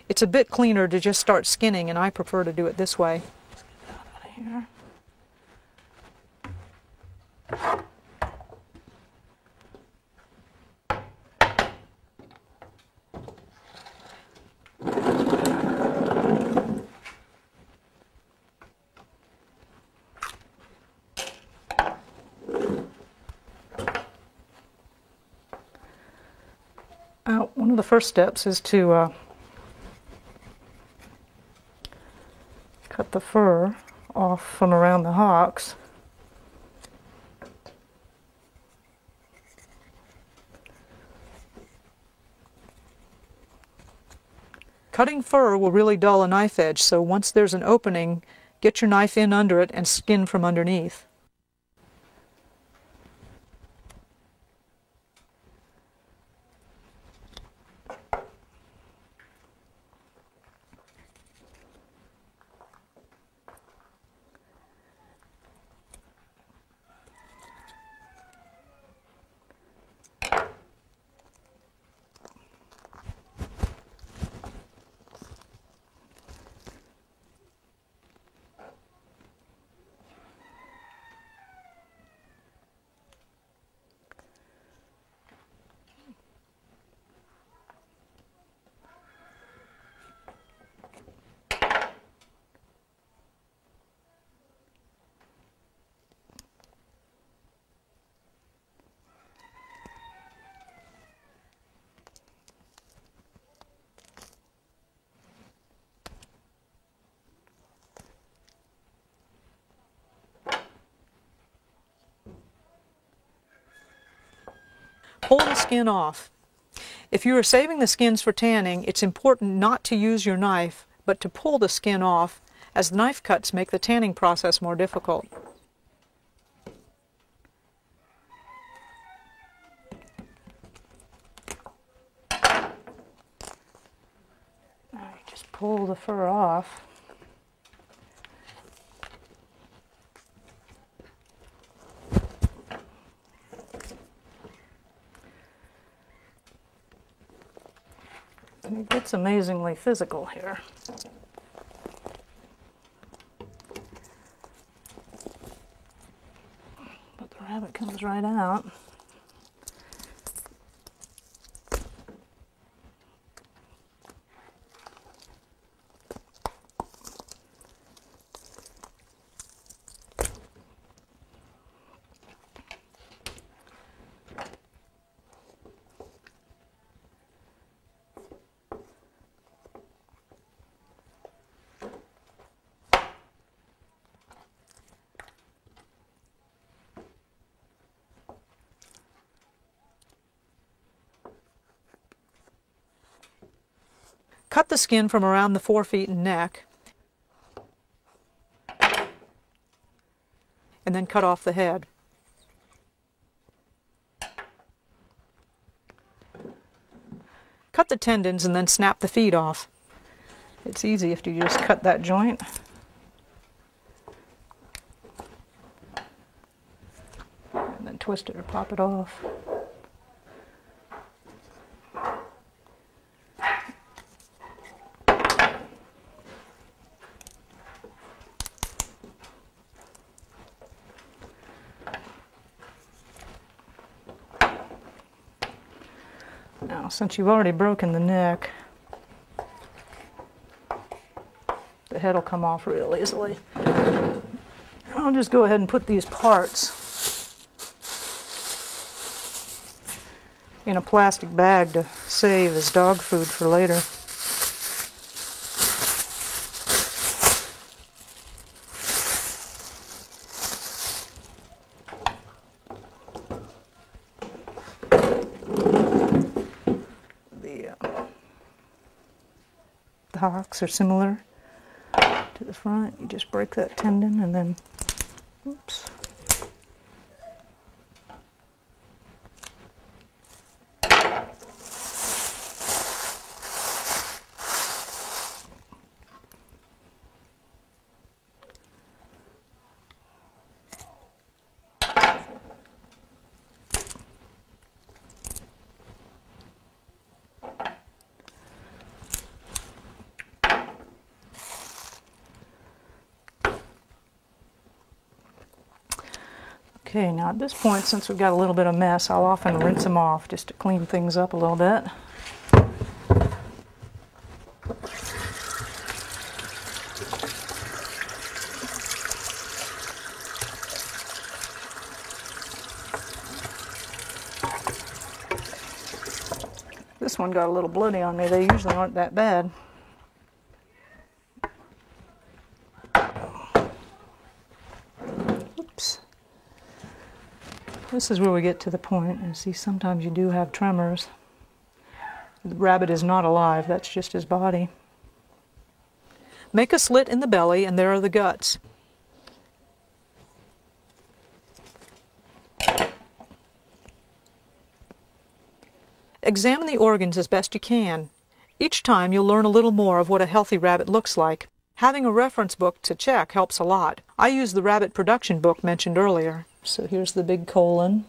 Speaker 1: It's a bit cleaner to just start skinning, and I prefer to do it this way. Let's get that out of here. One of the first steps is to cut the fur off from around the hocks. Cutting fur will really dull a knife edge, so once there's an opening, get your knife in under it and skin from underneath. pull the skin off. If you are saving the skins for tanning, it's important not to use your knife, but to pull the skin off, as the knife cuts make the tanning process more difficult. Just pull the fur off. And it gets amazingly physical here. But the rabbit comes right out. Cut the skin from around the forefeet and neck, and then cut off the head. Cut the tendons and then snap the feet off. It's easy if you just cut that joint. And then twist it or pop it off. Now, since you've already broken the neck, the head will come off real easily. I'll just go ahead and put these parts in a plastic bag to save as dog food for later. The hocks are similar to the front. You just break that tendon and then, oops. Okay, now at this point, since we've got a little bit of mess, I'll often rinse them off just to clean things up a little bit. This one got a little bloody on me. They usually aren't that bad. Oops. This is where we get to the point. And see, sometimes you do have tremors. The rabbit is not alive. That's just his body. Make a slit in the belly, and there are the guts. Examine the organs as best you can. Each time you'll learn a little more of what a healthy rabbit looks like. Having a reference book to check helps a lot. I use the rabbit production book mentioned earlier. So here's the big colon.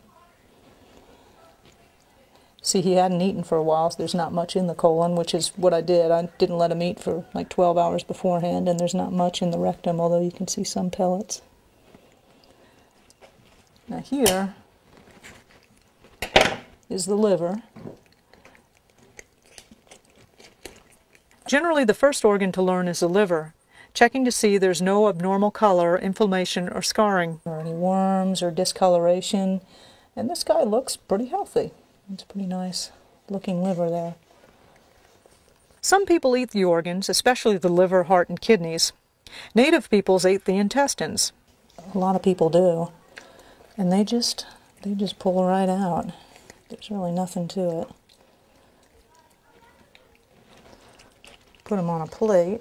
Speaker 1: See, he hadn't eaten for a while, so there's not much in the colon, which is what I did. I didn't let him eat for like 12 hours beforehand, and there's not much in the rectum, although you can see some pellets. Now here is the liver. Generally, the first organ to learn is the liver, checking to see there's no abnormal color, inflammation, or scarring, or any worms or discoloration. And this guy looks pretty healthy. It's a pretty nice looking liver there. Some people eat the organs, especially the liver, heart, and kidneys. Native peoples ate the intestines. A lot of people do. And they just pull right out. There's really nothing to it. Put them on a plate.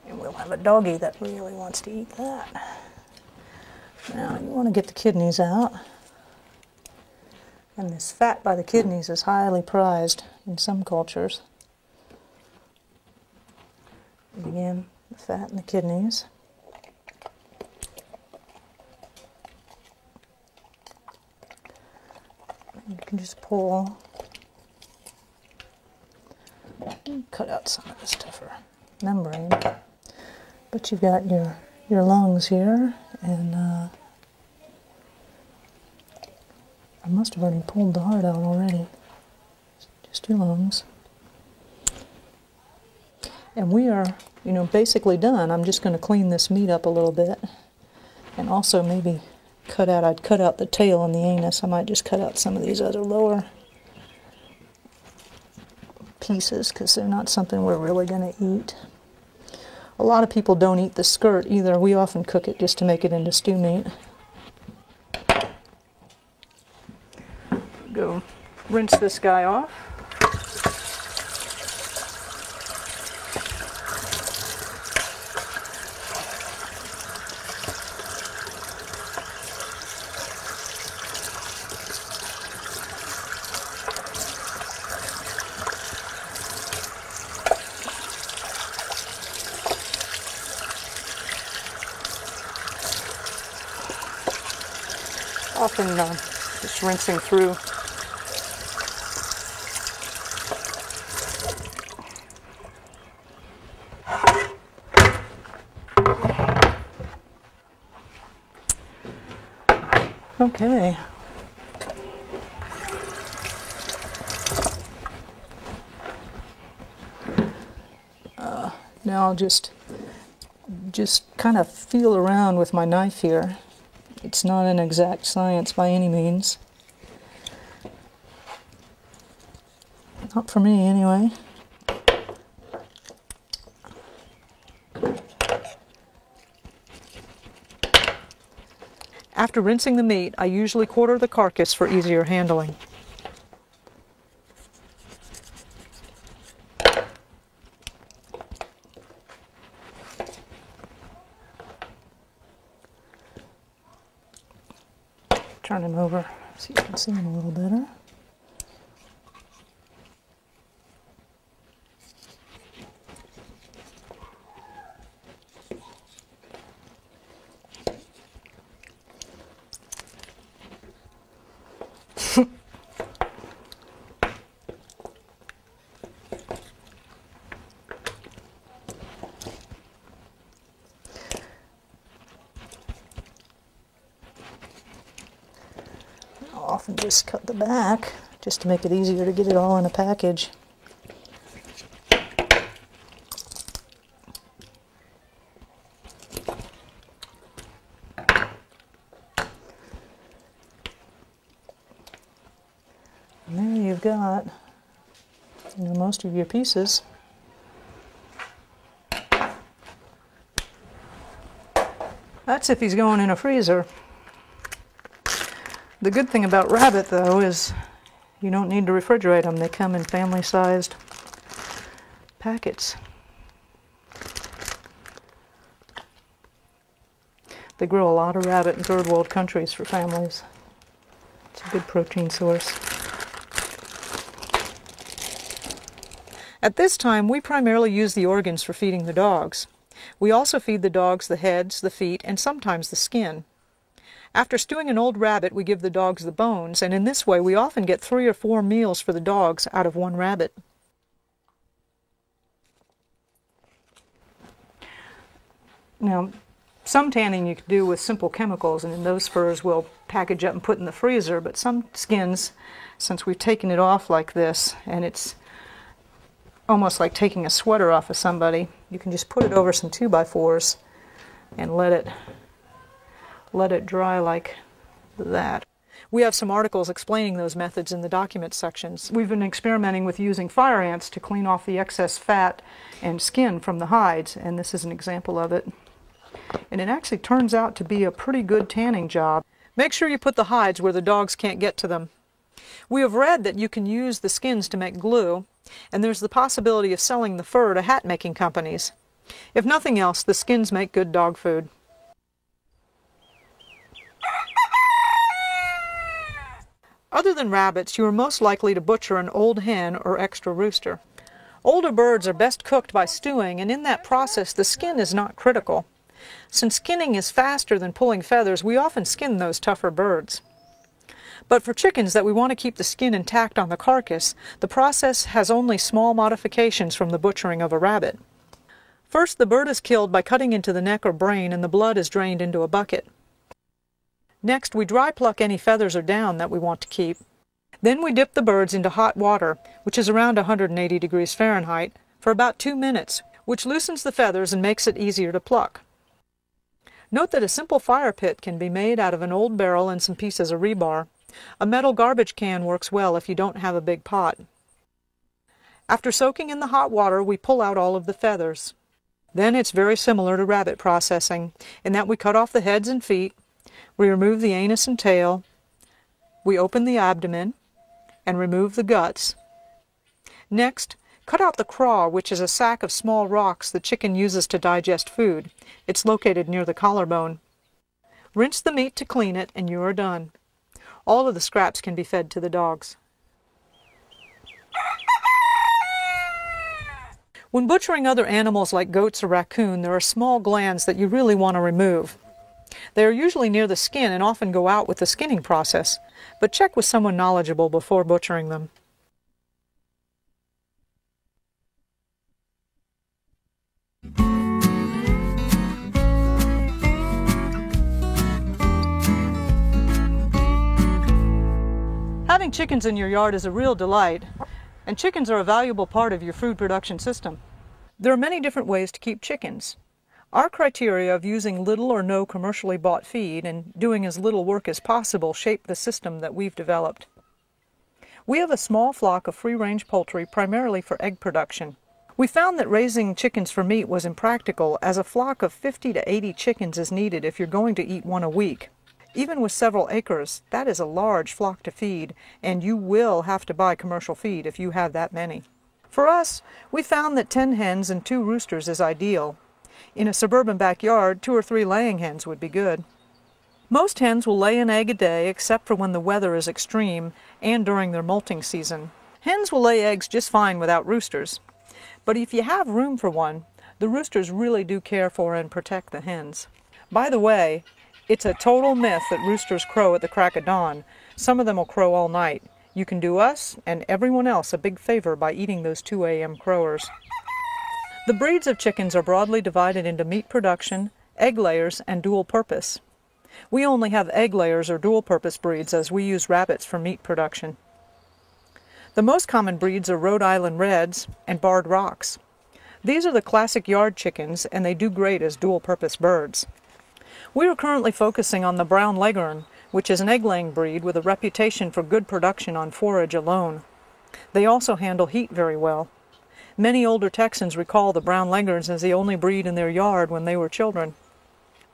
Speaker 1: And we'll have a doggy that really wants to eat that. Now you want to get the kidneys out. And this fat by the kidneys is highly prized in some cultures. And again, the fat in the kidneys. You can just pull, cut out some of this tougher membrane. But you've got your lungs here, and I must have already pulled the heart out already. Just your lungs. And we are, basically done. I'm just going to clean this meat up a little bit, and also maybe I'd cut out the tail and the anus. I might just cut out some of these other lower pieces because they're not something we're really going to eat. A lot of people don't eat the skirt either. We often cook it just to make it into stew meat. Go rinse this guy off. Often just rinsing through. Okay. Now I'll just kind of feel around with my knife here. It's not an exact science by any means. Not for me, anyway. After rinsing the meat, I usually quarter the carcass for easier handling. Turn him over so you can see him a little better. Often just cut the back just to make it easier to get it all in a package. And there you've got most of your pieces. That's if he's going in a freezer. The good thing about rabbit, though, is you don't need to refrigerate them. They come in family-sized packets. They grow a lot of rabbit in third world countries for families. It's a good protein source. At this time, we primarily use the organs for feeding the dogs. We also feed the dogs the heads, the feet, and sometimes the skin. After stewing an old rabbit, we give the dogs the bones, and in this way we often get 3 or 4 meals for the dogs out of one rabbit. Now, some tanning you can do with simple chemicals, and in those furs we'll package up and put in the freezer, but some skins, since we've taken it off like this, and it's almost like taking a sweater off of somebody, you can just put it over some 2x4s and let it dry like that. We have some articles explaining those methods in the documents sections. We've been experimenting with using fire ants to clean off the excess fat and skin from the hides, and this is an example of it. and it actually turns out to be a pretty good tanning job. Make sure you put the hides where the dogs can't get to them. We have read that you can use the skins to make glue, and there's the possibility of selling the fur to hat-making companies. If nothing else, the skins make good dog food. Other than rabbits, you are most likely to butcher an old hen or extra rooster. Older birds are best cooked by stewing, and in that process the skin is not critical. Since skinning is faster than pulling feathers, we often skin those tougher birds. But for chickens that we want to keep the skin intact on the carcass, the process has only small modifications from the butchering of a rabbit. First, the bird is killed by cutting into the neck or brain, and the blood is drained into a bucket. Next, we dry pluck any feathers or down that we want to keep. Then we dip the birds into hot water, which is around 180 degrees Fahrenheit, for about 2 minutes, which loosens the feathers and makes it easier to pluck. Note that a simple fire pit can be made out of an old barrel and some pieces of rebar. A metal garbage can works well if you don't have a big pot. After soaking in the hot water, we pull out all of the feathers. Then it's very similar to rabbit processing, in that we cut off the heads and feet, we remove the anus and tail, we open the abdomen, and remove the guts. Next, cut out the craw, which is a sack of small rocks the chicken uses to digest food. It's located near the collarbone. Rinse the meat to clean it, and you are done. All of the scraps can be fed to the dogs. When butchering other animals like goats or raccoon, there are small glands that you really want to remove. They are usually near the skin and often go out with the skinning process, but check with someone knowledgeable before butchering them. Having chickens in your yard is a real delight, and chickens are a valuable part of your food production system. There are many different ways to keep chickens. Our criteria of using little or no commercially bought feed and doing as little work as possible shape the system that we've developed. We have a small flock of free-range poultry primarily for egg production. We found that raising chickens for meat was impractical, as a flock of 50 to 80 chickens is needed if you're going to eat one a week. Even with several acres, that is a large flock to feed, and you will have to buy commercial feed if you have that many. For us, we found that 10 hens and 2 roosters is ideal. In a suburban backyard, 2 or 3 laying hens would be good. Most hens will lay an egg a day except for when the weather is extreme and during their molting season. Hens will lay eggs just fine without roosters, but if you have room for one, the roosters really do care for and protect the hens. By the way, it's a total myth that roosters crow at the crack of dawn. Some of them will crow all night. You can do us and everyone else a big favor by eating those 2 a.m. crowers. The breeds of chickens are broadly divided into meat production, egg layers, and dual purpose. We only have egg layers or dual purpose breeds, as we use rabbits for meat production. The most common breeds are Rhode Island Reds and Barred Rocks. These are the classic yard chickens, and they do great as dual purpose birds. We are currently focusing on the Brown Leghorn, which is an egg-laying breed with a reputation for good production on forage alone. They also handle heat very well. Many older Texans recall the Brown Leghorns as the only breed in their yard when they were children.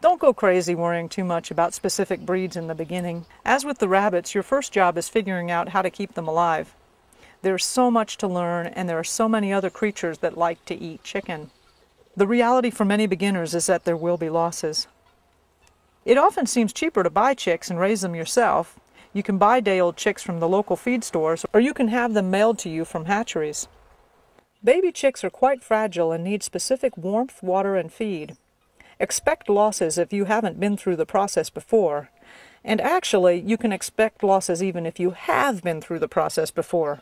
Speaker 1: Don't go crazy worrying too much about specific breeds in the beginning. As with the rabbits, your first job is figuring out how to keep them alive. There's so much to learn, and there are so many other creatures that like to eat chicken. The reality for many beginners is that there will be losses. It often seems cheaper to buy chicks and raise them yourself. You can buy day-old chicks from the local feed stores, or you can have them mailed to you from hatcheries. Baby chicks are quite fragile and need specific warmth, water, and feed. Expect losses if you haven't been through the process before. And actually, you can expect losses even if you have been through the process before.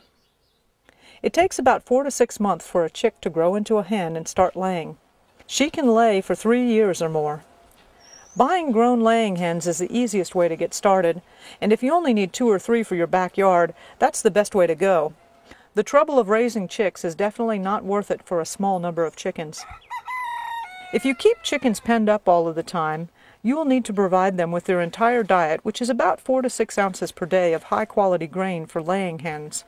Speaker 1: It takes about 4 to 6 months for a chick to grow into a hen and start laying. She can lay for 3 years or more. Buying grown laying hens is the easiest way to get started, and if you only need 2 or 3 for your backyard, that's the best way to go. The trouble of raising chicks is definitely not worth it for a small number of chickens. If you keep chickens penned up all of the time, you will need to provide them with their entire diet, which is about 4 to 6 ounces per day of high-quality grain for laying hens.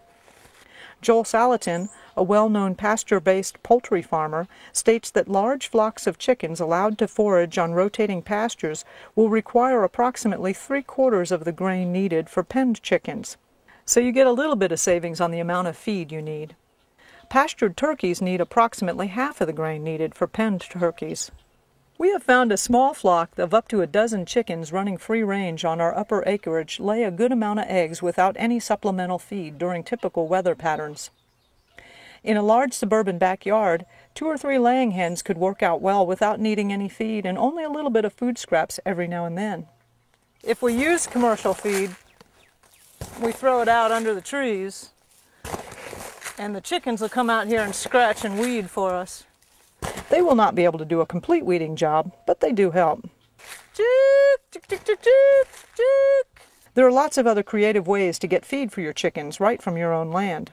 Speaker 1: Joel Salatin, a well-known pasture-based poultry farmer, states that large flocks of chickens allowed to forage on rotating pastures will require approximately 3/4 of the grain needed for penned chickens. So you get a little bit of savings on the amount of feed you need. Pastured turkeys need approximately half of the grain needed for penned turkeys. We have found a small flock of up to a dozen chickens running free range on our upper acreage lay a good amount of eggs without any supplemental feed during typical weather patterns. In a large suburban backyard, 2 or 3 laying hens could work out well without needing any feed and only a little bit of food scraps every now and then. If we use commercial feed, we throw it out under the trees, and the chickens will come out here and scratch and weed for us. They will not be able to do a complete weeding job, but they do help. There are lots of other creative ways to get feed for your chickens right from your own land.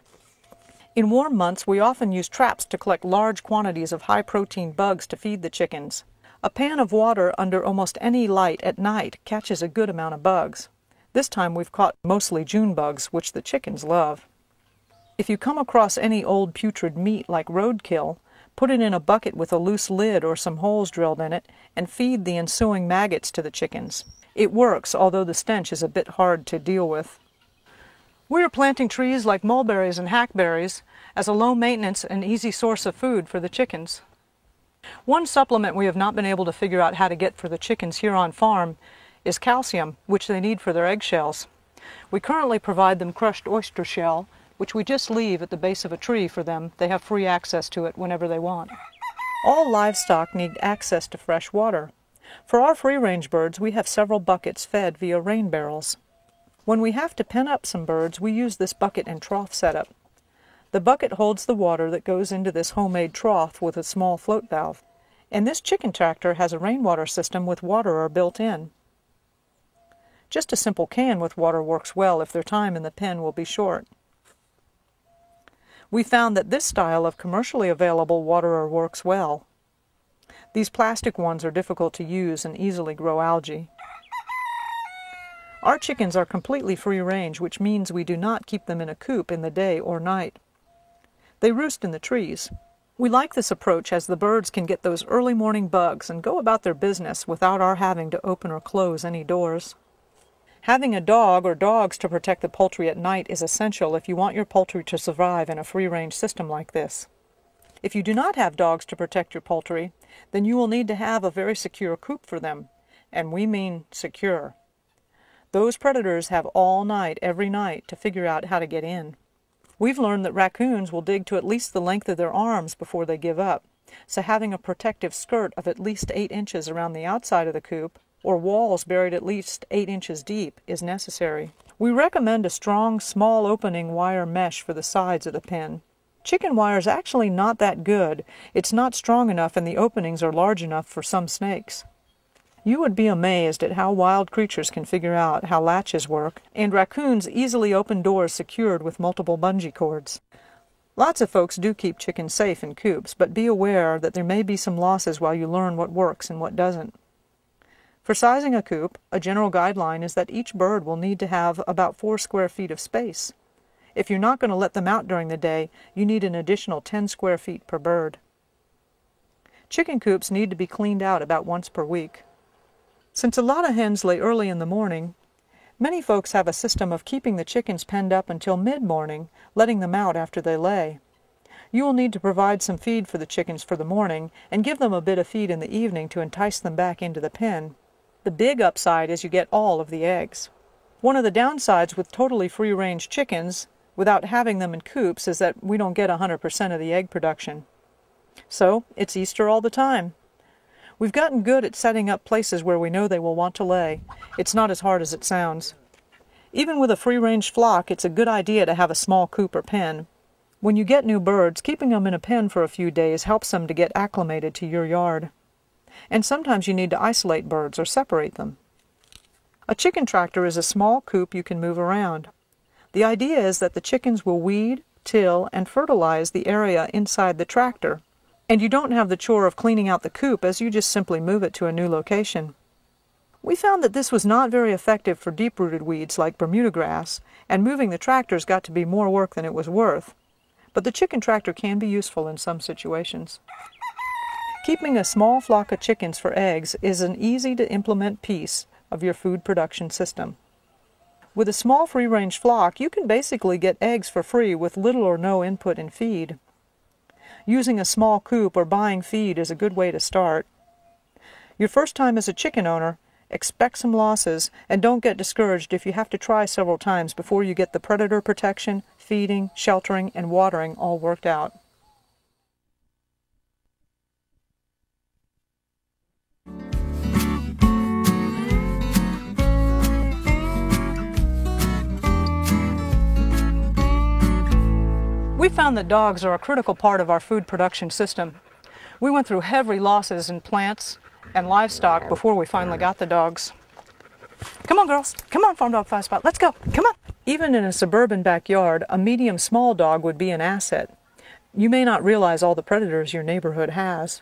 Speaker 1: In warm months, we often use traps to collect large quantities of high-protein bugs to feed the chickens. A pan of water under almost any light at night catches a good amount of bugs. This time we've caught mostly June bugs, which the chickens love. If you come across any old putrid meat like roadkill, put it in a bucket with a loose lid or some holes drilled in it, and feed the ensuing maggots to the chickens. It works, although the stench is a bit hard to deal with. We are planting trees like mulberries and hackberries as a low-maintenance and easy source of food for the chickens. One supplement we have not been able to figure out how to get for the chickens here on farm is calcium, which they need for their eggshells. We currently provide them crushed oyster shell, which we just leave at the base of a tree for them. They have free access to it whenever they want. All livestock need access to fresh water. For our free-range birds, we have several buckets fed via rain barrels. When we have to pen up some birds, we use this bucket and trough setup. The bucket holds the water that goes into this homemade trough with a small float valve. And this chicken tractor has a rainwater system with waterer built in. Just a simple can with water works well if their time in the pen will be short. We found that this style of commercially available waterer works well. These plastic ones are difficult to use and easily grow algae. Our chickens are completely free range, which means we do not keep them in a coop in the day or night. They roost in the trees. We like this approach as the birds can get those early morning bugs and go about their business without our having to open or close any doors. Having a dog or dogs to protect the poultry at night is essential if you want your poultry to survive in a free-range system like this. If you do not have dogs to protect your poultry, then you will need to have a very secure coop for them, and we mean secure. Those predators have all night, every night, to figure out how to get in. We've learned that raccoons will dig to at least the length of their arms before they give up, so having a protective skirt of at least 8 inches around the outside of the coop, or walls buried at least 8 inches deep, is necessary. We recommend a strong, small opening wire mesh for the sides of the pen. Chicken wire is actually not that good. It's not strong enough and the openings are large enough for some snakes. You would be amazed at how wild creatures can figure out how latches work, and raccoons easily open doors secured with multiple bungee cords. Lots of folks do keep chickens safe in coops, but be aware that there may be some losses while you learn what works and what doesn't. For sizing a coop, a general guideline is that each bird will need to have about 4 square feet of space. If you're not going to let them out during the day, you need an additional 10 square feet per bird. Chicken coops need to be cleaned out about once per week. Since a lot of hens lay early in the morning, many folks have a system of keeping the chickens penned up until mid-morning, letting them out after they lay. You will need to provide some feed for the chickens for the morning and give them a bit of feed in the evening to entice them back into the pen. The big upside is you get all of the eggs. One of the downsides with totally free-range chickens, without having them in coops, is that we don't get 100% of the egg production. So, it's Easter all the time. We've gotten good at setting up places where we know they will want to lay. It's not as hard as it sounds. Even with a free-range flock, it's a good idea to have a small coop or pen. When you get new birds, keeping them in a pen for a few days helps them to get acclimated to your yard. And sometimes you need to isolate birds or separate them. A chicken tractor is a small coop you can move around. The idea is that the chickens will weed, till, and fertilize the area inside the tractor, and you don't have the chore of cleaning out the coop as you just simply move it to a new location. We found that this was not very effective for deep-rooted weeds like Bermuda grass, and moving the tractors got to be more work than it was worth. but the chicken tractor can be useful in some situations. Keeping a small flock of chickens for eggs is an easy-to-implement piece of your food production system. With a small free-range flock, you can basically get eggs for free with little or no input in feed. Using a small coop or buying feed is a good way to start. Your first time as a chicken owner, expect some losses and don't get discouraged if you have to try several times before you get the predator protection, feeding, sheltering, and watering all worked out. We found that dogs are a critical part of our food production system. We went through heavy losses in plants and livestock before we finally got the dogs. Come on, girls. Come on, Farm Dog 5 Spot. Let's go. Come on. Even in a suburban backyard, a medium small dog would be an asset. You may not realize all the predators your neighborhood has.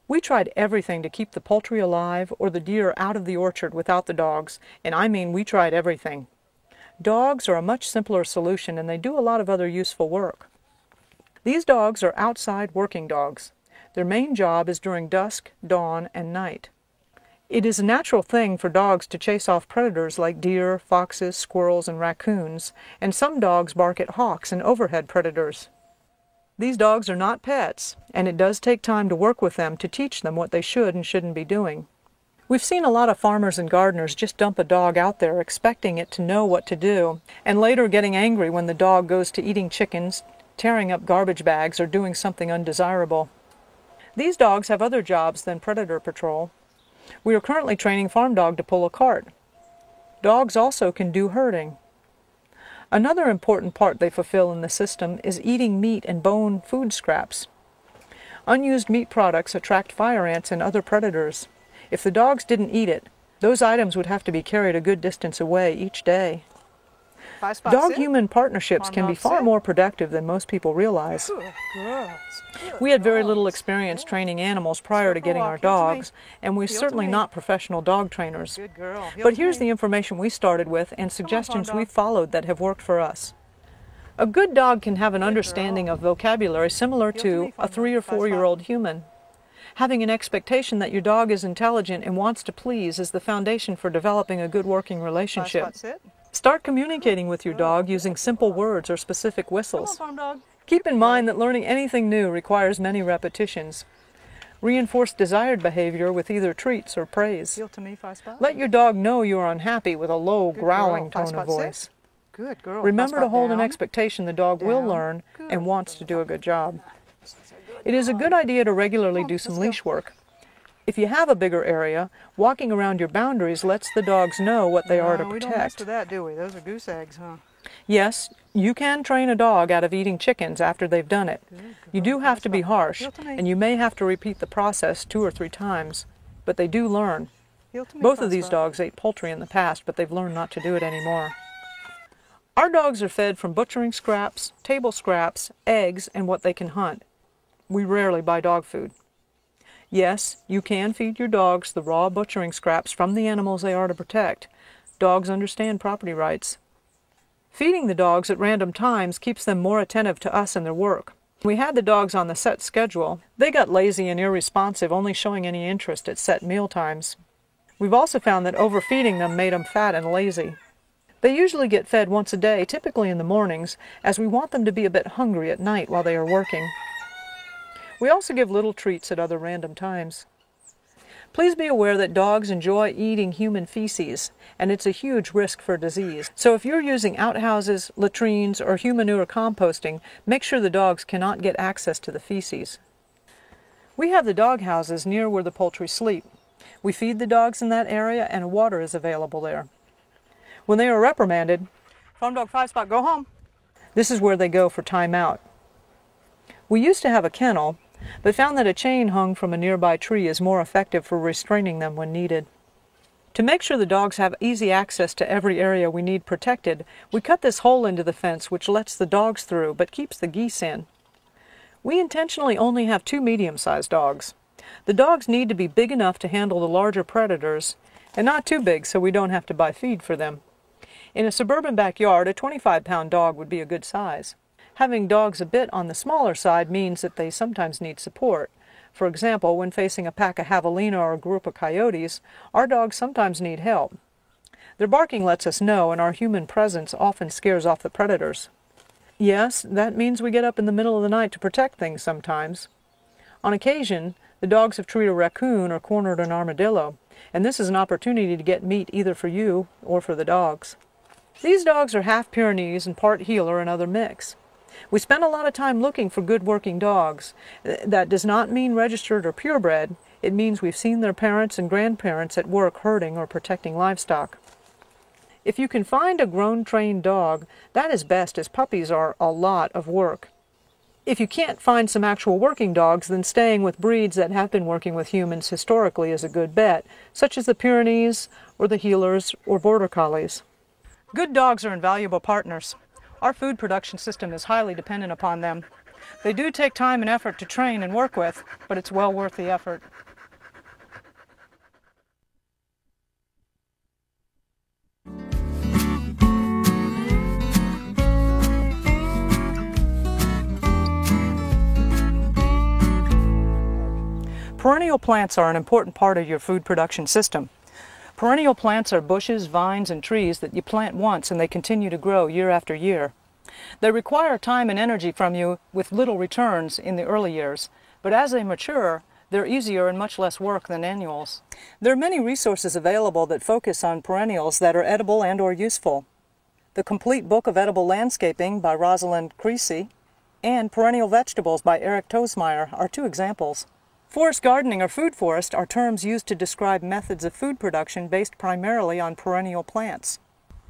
Speaker 1: We tried everything to keep the poultry alive or the deer out of the orchard without the dogs, and I mean we tried everything. Dogs are a much simpler solution, and they do a lot of other useful work. These dogs are outside working dogs. Their main job is during dusk, dawn, and night. It is a natural thing for dogs to chase off predators like deer, foxes, squirrels, and raccoons, and some dogs bark at hawks and overhead predators. These dogs are not pets, and it does take time to work with them to teach them what they should and shouldn't be doing. We've seen a lot of farmers and gardeners just dump a dog out there expecting it to know what to do, and later getting angry when the dog goes to eating chickens, tearing up garbage bags, or doing something undesirable. These dogs have other jobs than predator patrol. We are currently training Farm Dog to pull a cart. Dogs also can do herding. Another important part they fulfill in the system is eating meat and bone food scraps. Unused meat products attract fire ants and other predators. If the dogs didn't eat it, those items would have to be carried a good distance away each day. Dog-human partnerships can be far more productive than most people realize. We had very little experience training animals prior to getting our dogs, and we're certainly not professional dog trainers. But here's the information we started with and suggestions we've followed that have worked for us. A good dog can have an understanding of vocabulary similar to a 3- or 4-year-old human. Having an expectation that your dog is intelligent and wants to please is the foundation for developing a good working relationship. Start communicating with your dog using simple words or specific whistles. Keep in mind that learning anything new requires many repetitions. Reinforce desired behavior with either treats or praise. Let your dog know you are unhappy with a low, growling tone of voice. Remember to hold an expectation the dog will learn and wants to do a good job. It is a good idea to regularly do some leash work. If you have a bigger area, walking around your boundaries lets the dogs know what they are to protect. We don't mess with that, do we? Those are goose eggs, huh? Yes, you can train a dog out of eating chickens after they've done it. You do have to be harsh, and you may have to repeat the process 2 or 3 times, but they do learn. Both of these dogs ate poultry in the past, but they've learned not to do it anymore. Our dogs are fed from butchering scraps, table scraps, eggs, and what they can hunt. We rarely buy dog food. Yes, you can feed your dogs the raw butchering scraps from the animals they are to protect. Dogs understand property rights. Feeding the dogs at random times keeps them more attentive to us and their work. When we had the dogs on the set schedule, they got lazy and irresponsive, only showing any interest at set meal times. We've also found that overfeeding them made them fat and lazy. They usually get fed once a day, typically in the mornings, as we want them to be a bit hungry at night while they are working. We also give little treats at other random times. Please be aware that dogs enjoy eating human feces, and it's a huge risk for disease. So if you're using outhouses, latrines, or human manure composting, make sure the dogs cannot get access to the feces. We have the dog houses near where the poultry sleep. We feed the dogs in that area, and water is available there. When they are reprimanded, Farm Dog 5 Spot, go home. This is where they go for time out. We used to have a kennel, but found that a chain hung from a nearby tree is more effective for restraining them when needed. To make sure the dogs have easy access to every area we need protected, we cut this hole into the fence which lets the dogs through but keeps the geese in. We intentionally only have 2 medium-sized dogs. The dogs need to be big enough to handle the larger predators, and not too big so we don't have to buy feed for them. In a suburban backyard, a 25-pound dog would be a good size. Having dogs a bit on the smaller side means that they sometimes need support. For example, when facing a pack of javelina or a group of coyotes, our dogs sometimes need help. Their barking lets us know, and our human presence often scares off the predators. Yes, that means we get up in the middle of the night to protect things sometimes. On occasion, the dogs have treed a raccoon or cornered an armadillo, and this is an opportunity to get meat either for you or for the dogs. These dogs are half Pyrenees and part Heeler and other mix. We spend a lot of time looking for good working dogs. That does not mean registered or purebred. It means we've seen their parents and grandparents at work herding or protecting livestock. If you can find a grown trained dog, that is best, as puppies are a lot of work. If you can't find some actual working dogs, then staying with breeds that have been working with humans historically is a good bet, such as the Pyrenees or the Heelers or Border Collies. Good dogs are invaluable partners. Our food production system is highly dependent upon them. They do take time and effort to train and work with, but it's well worth the effort. Perennial plants are an important part of your food production system. Perennial plants are bushes, vines, and trees that you plant once and they continue to grow year after year. They require time and energy from you with little returns in the early years, but as they mature, they're easier and much less work than annuals. There are many resources available that focus on perennials that are edible and or useful. The Complete Book of Edible Landscaping by Rosalind Creasy and Perennial Vegetables by Eric Tosmeyer are two examples. Forest gardening or food forest are terms used to describe methods of food production based primarily on perennial plants.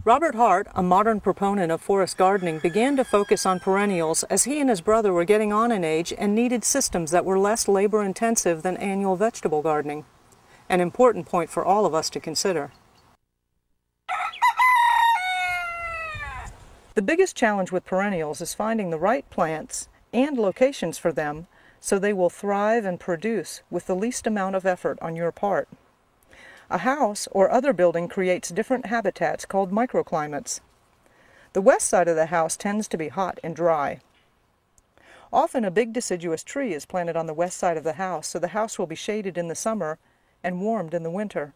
Speaker 1: Robert Hart, a modern proponent of forest gardening, began to focus on perennials as he and his brother were getting on in age and needed systems that were less labor-intensive than annual vegetable gardening. An important point for all of us to consider. The biggest challenge with perennials is finding the right plants and locations for them so they will thrive and produce with the least amount of effort on your part. A house or other building creates different habitats called microclimates. The west side of the house tends to be hot and dry. Often a big deciduous tree is planted on the west side of the house, so the house will be shaded in the summer and warmed in the winter.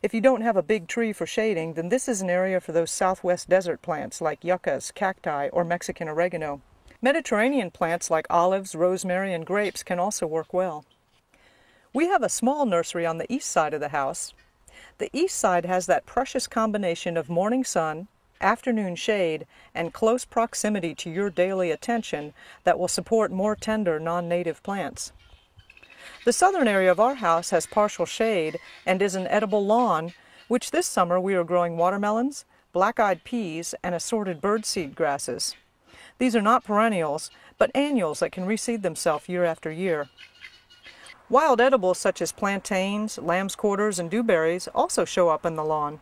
Speaker 1: If you don't have a big tree for shading, then this is an area for those southwest desert plants like yuccas, cacti, or Mexican oregano. Mediterranean plants like olives, rosemary, and grapes can also work well. We have a small nursery on the east side of the house. The east side has that precious combination of morning sun, afternoon shade, and close proximity to your daily attention that will support more tender non-native plants. The southern area of our house has partial shade and is an edible lawn, which this summer we are growing watermelons, black-eyed peas, and assorted birdseed grasses. These are not perennials, but annuals that can reseed themselves year after year. Wild edibles such as plantains, lamb's quarters, and dewberries also show up in the lawn.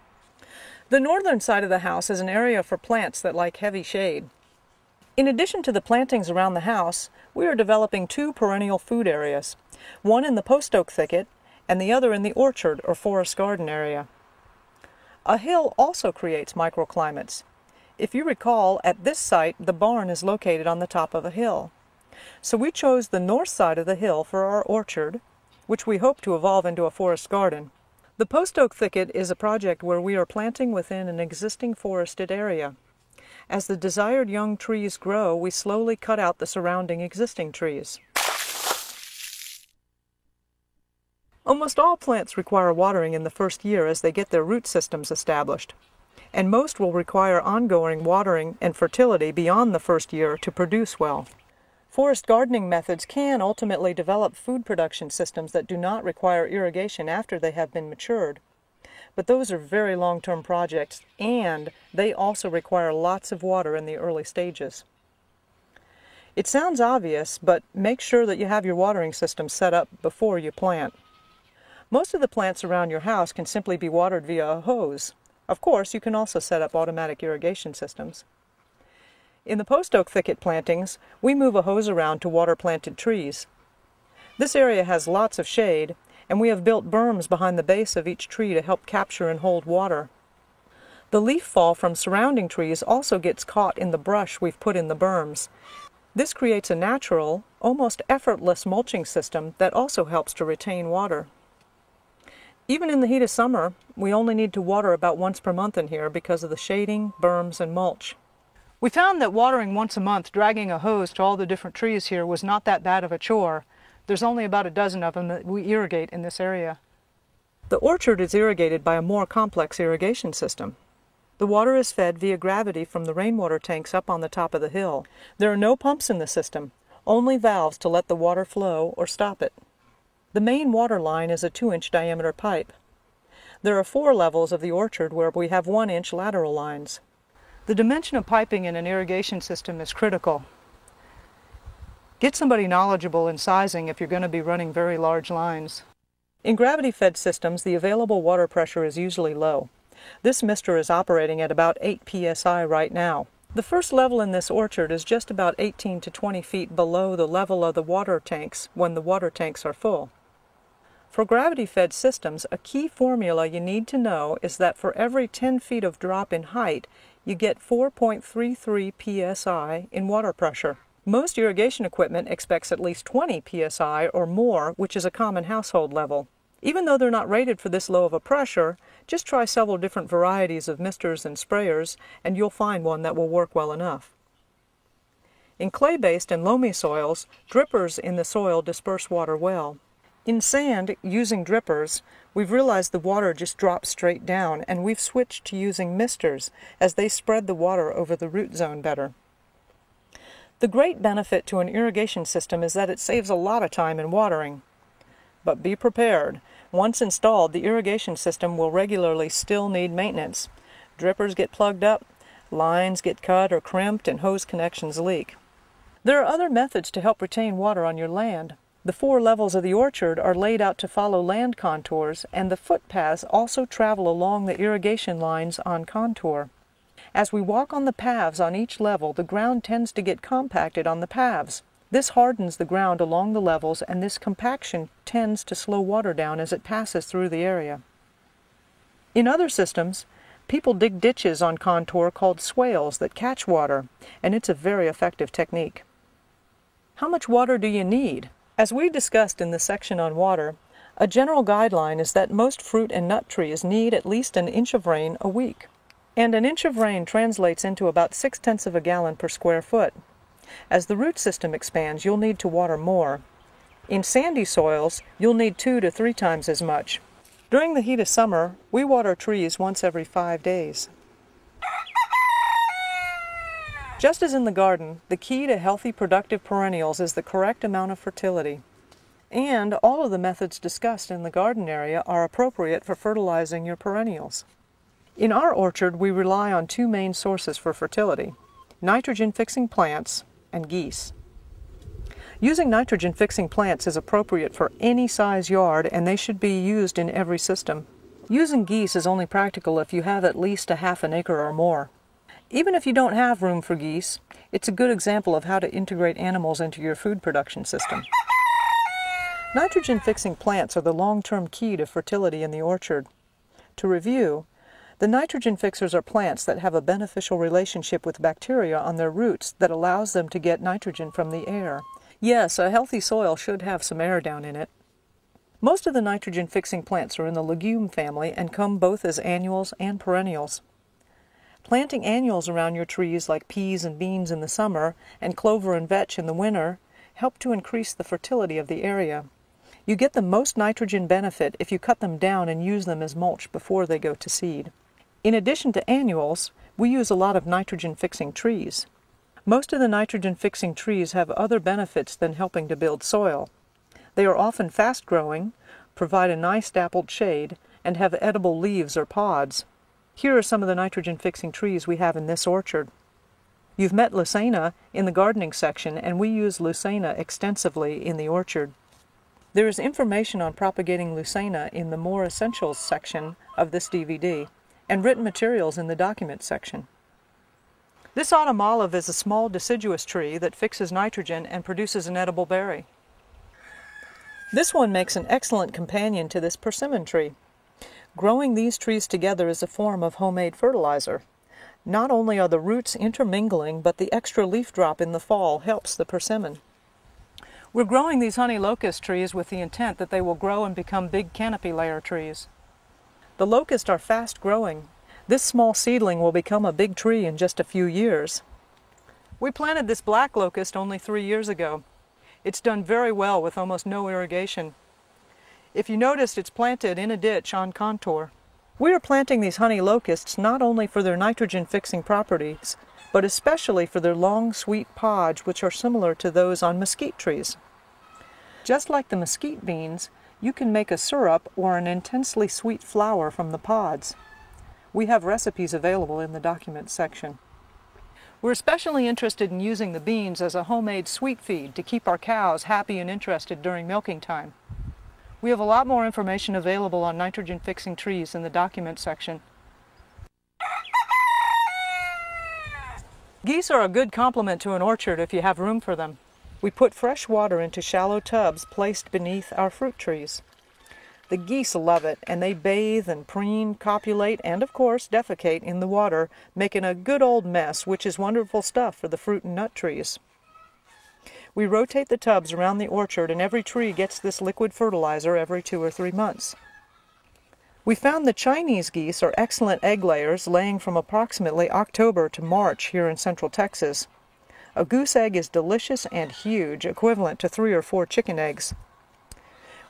Speaker 1: The northern side of the house is an area for plants that like heavy shade. In addition to the plantings around the house, we are developing two perennial food areas, one in the post oak thicket and the other in the orchard or forest garden area. A hill also creates microclimates. If you recall, at this site, the barn is located on the top of a hill. So we chose the north side of the hill for our orchard, which we hope to evolve into a forest garden. The post oak thicket is a project where we are planting within an existing forested area. As the desired young trees grow, we slowly cut out the surrounding existing trees. Almost all plants require watering in the first year as they get their root systems established, and most will require ongoing watering and fertility beyond the first year to produce well. Forest gardening methods can ultimately develop food production systems that do not require irrigation after they have been matured. But those are very long-term projects, and they also require lots of water in the early stages. It sounds obvious, but make sure that you have your watering system set up before you plant. Most of the plants around your house can simply be watered via a hose. Of course, you can also set up automatic irrigation systems. In the post oak thicket plantings, we move a hose around to water planted trees. This area has lots of shade, and we have built berms behind the base of each tree to help capture and hold water. The leaf fall from surrounding trees also gets caught in the brush we've put in the berms. This creates a natural, almost effortless mulching system that also helps to retain water. Even in the heat of summer, we only need to water about once per month in here because of the shading, berms, and mulch. We found that watering once a month, dragging a hose to all the different trees here, was not that bad of a chore. There's only about a dozen of them that we irrigate in this area. The orchard is irrigated by a more complex irrigation system. The water is fed via gravity from the rainwater tanks up on the top of the hill. There are no pumps in the system, only valves to let the water flow or stop it. The main water line is a 2-inch diameter pipe. There are 4 levels of the orchard where we have 1-inch lateral lines. The dimension of piping in an irrigation system is critical. Get somebody knowledgeable in sizing if you're going to be running very large lines. In gravity-fed systems, the available water pressure is usually low. This mister is operating at about 8 psi right now. The first level in this orchard is just about 18 to 20 feet below the level of the water tanks when the water tanks are full. For gravity-fed systems, a key formula you need to know is that for every 10 feet of drop in height, you get 4.33 psi in water pressure. Most irrigation equipment expects at least 20 psi or more, which is a common household level. Even though they're not rated for this low of a pressure, just try several different varieties of misters and sprayers, and you'll find one that will work well enough. In clay-based and loamy soils, drippers in the soil disperse water well. In sand, using drippers, we've realized the water just drops straight down, and we've switched to using misters as they spread the water over the root zone better. The great benefit to an irrigation system is that it saves a lot of time in watering. But be prepared. Once installed, the irrigation system will regularly still need maintenance. Drippers get plugged up, lines get cut or crimped, and hose connections leak. There are other methods to help retain water on your land. The 4 levels of the orchard are laid out to follow land contours, and the footpaths also travel along the irrigation lines on contour. As we walk on the paths on each level, the ground tends to get compacted on the paths. This hardens the ground along the levels, and this compaction tends to slow water down as it passes through the area. In other systems, people dig ditches on contour called swales that catch water, and it's a very effective technique. How much water do you need? As we discussed in the section on water, a general guideline is that most fruit and nut trees need at least an inch of rain a week. And an inch of rain translates into about 0.6 of a gallon per square foot. As the root system expands, you'll need to water more. In sandy soils, you'll need 2 to 3 times as much. During the heat of summer, we water trees once every 5 days. Just as in the garden, the key to healthy, productive perennials is the correct amount of fertility. And all of the methods discussed in the garden area are appropriate for fertilizing your perennials. In our orchard, we rely on 2 main sources for fertility: nitrogen-fixing plants and geese. Using nitrogen-fixing plants is appropriate for any size yard, and they should be used in every system. Using geese is only practical if you have at least a half an acre or more. Even if you don't have room for geese, it's a good example of how to integrate animals into your food production system. Nitrogen-fixing plants are the long-term key to fertility in the orchard. To review, the nitrogen fixers are plants that have a beneficial relationship with bacteria on their roots that allows them to get nitrogen from the air. Yes, a healthy soil should have some air down in it. Most of the nitrogen-fixing plants are in the legume family and come both as annuals and perennials. Planting annuals around your trees like peas and beans in the summer and clover and vetch in the winter help to increase the fertility of the area. You get the most nitrogen benefit if you cut them down and use them as mulch before they go to seed. In addition to annuals, we use a lot of nitrogen-fixing trees. Most of the nitrogen-fixing trees have other benefits than helping to build soil. They are often fast-growing, provide a nice dappled shade, and have edible leaves or pods. Here are some of the nitrogen-fixing trees we have in this orchard. You've met Leucaena in the gardening section, and we use Leucaena extensively in the orchard. There is information on propagating Leucaena in the More Essentials section of this DVD, and written materials in the Documents section. This autumn olive is a small deciduous tree that fixes nitrogen and produces an edible berry. This one makes an excellent companion to this persimmon tree. Growing these trees together is a form of homemade fertilizer. Not only are the roots intermingling, but the extra leaf drop in the fall helps the persimmon. We're growing these honey locust trees with the intent that they will grow and become big canopy layer trees. The locusts are fast growing. This small seedling will become a big tree in just a few years. We planted this black locust only 3 years ago. It's done very well with almost no irrigation. If you noticed, it's planted in a ditch on contour. We are planting these honey locusts not only for their nitrogen-fixing properties, but especially for their long, sweet pods, which are similar to those on mesquite trees. Just like the mesquite beans, you can make a syrup or an intensely sweet flour from the pods. We have recipes available in the documents section. We're especially interested in using the beans as a homemade sweet feed to keep our cows happy and interested during milking time. We have a lot more information available on nitrogen-fixing trees in the documents section. Geese are a good complement to an orchard if you have room for them. We put fresh water into shallow tubs placed beneath our fruit trees. The geese love it, and they bathe and preen, copulate, and of course defecate in the water, making a good old mess, which is wonderful stuff for the fruit and nut trees. We rotate the tubs around the orchard, and every tree gets this liquid fertilizer every 2 or 3 months. We found the Chinese geese are excellent egg layers, laying from approximately October to March here in central Texas. A goose egg is delicious and huge, equivalent to 3 or 4 chicken eggs.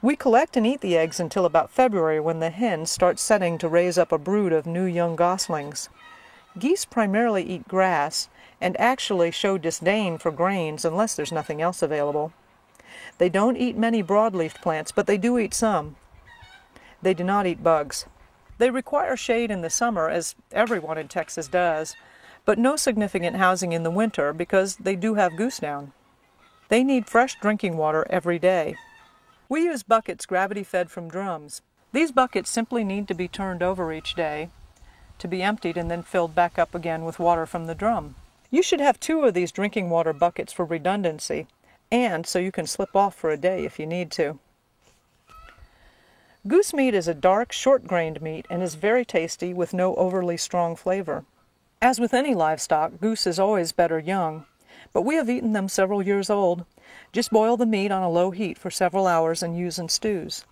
Speaker 1: We collect and eat the eggs until about February, when the hens start setting to raise up a brood of new young goslings. Geese primarily eat grass and actually show disdain for grains unless there's nothing else available. They don't eat many broadleaf plants, but they do eat some. They do not eat bugs. They require shade in the summer, as everyone in Texas does, but no significant housing in the winter because they do have goose down. They need fresh drinking water every day. We use buckets gravity-fed from drums. These buckets simply need to be turned over each day to be emptied and then filled back up again with water from the drum. You should have 2 of these drinking water buckets for redundancy, and so you can slip off for a day if you need to. Goose meat is a dark, short-grained meat and is very tasty with no overly strong flavor. As with any livestock, goose is always better young, but we have eaten them several years old. Just boil the meat on a low heat for several hours and use in stews.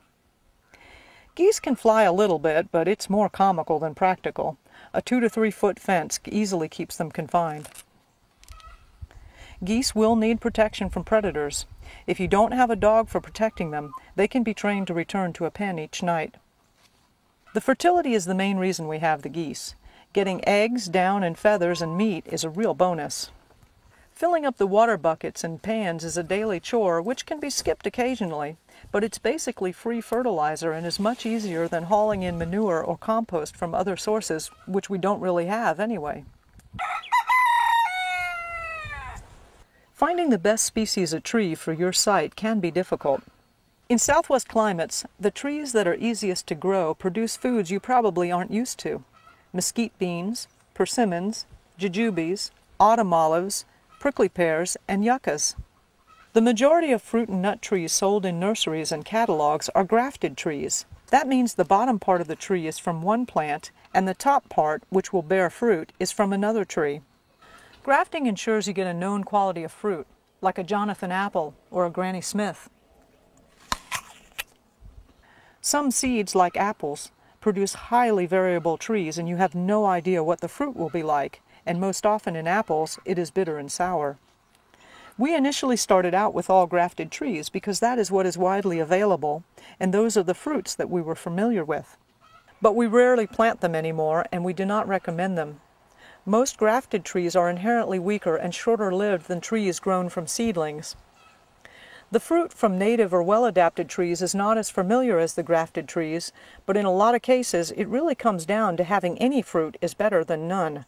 Speaker 1: Geese can fly a little bit, but it's more comical than practical. A 2 to 3 foot fence easily keeps them confined. Geese will need protection from predators. If you don't have a dog for protecting them, they can be trained to return to a pen each night. The fertility is the main reason we have the geese. Getting eggs, down, and feathers and meat is a real bonus. Filling up the water buckets and pans is a daily chore which can be skipped occasionally, but it's basically free fertilizer and is much easier than hauling in manure or compost from other sources, which we don't really have anyway. Finding the best species of tree for your site can be difficult. In southwest climates, the trees that are easiest to grow produce foods you probably aren't used to: mesquite beans, persimmons, jujubes, autumn olives, prickly pears, and yuccas. The majority of fruit and nut trees sold in nurseries and catalogs are grafted trees. That means the bottom part of the tree is from one plant, and the top part, which will bear fruit, is from another tree. Grafting ensures you get a known quality of fruit, like a Jonathan apple or a Granny Smith. Some seeds, like apples, produce highly variable trees, and you have no idea what the fruit will be like, and most often in apples, it is bitter and sour. We initially started out with all grafted trees because that is what is widely available, and those are the fruits that we were familiar with. But we rarely plant them anymore, and we do not recommend them. Most grafted trees are inherently weaker and shorter-lived than trees grown from seedlings. The fruit from native or well-adapted trees is not as familiar as the grafted trees, but in a lot of cases it really comes down to having any fruit is better than none.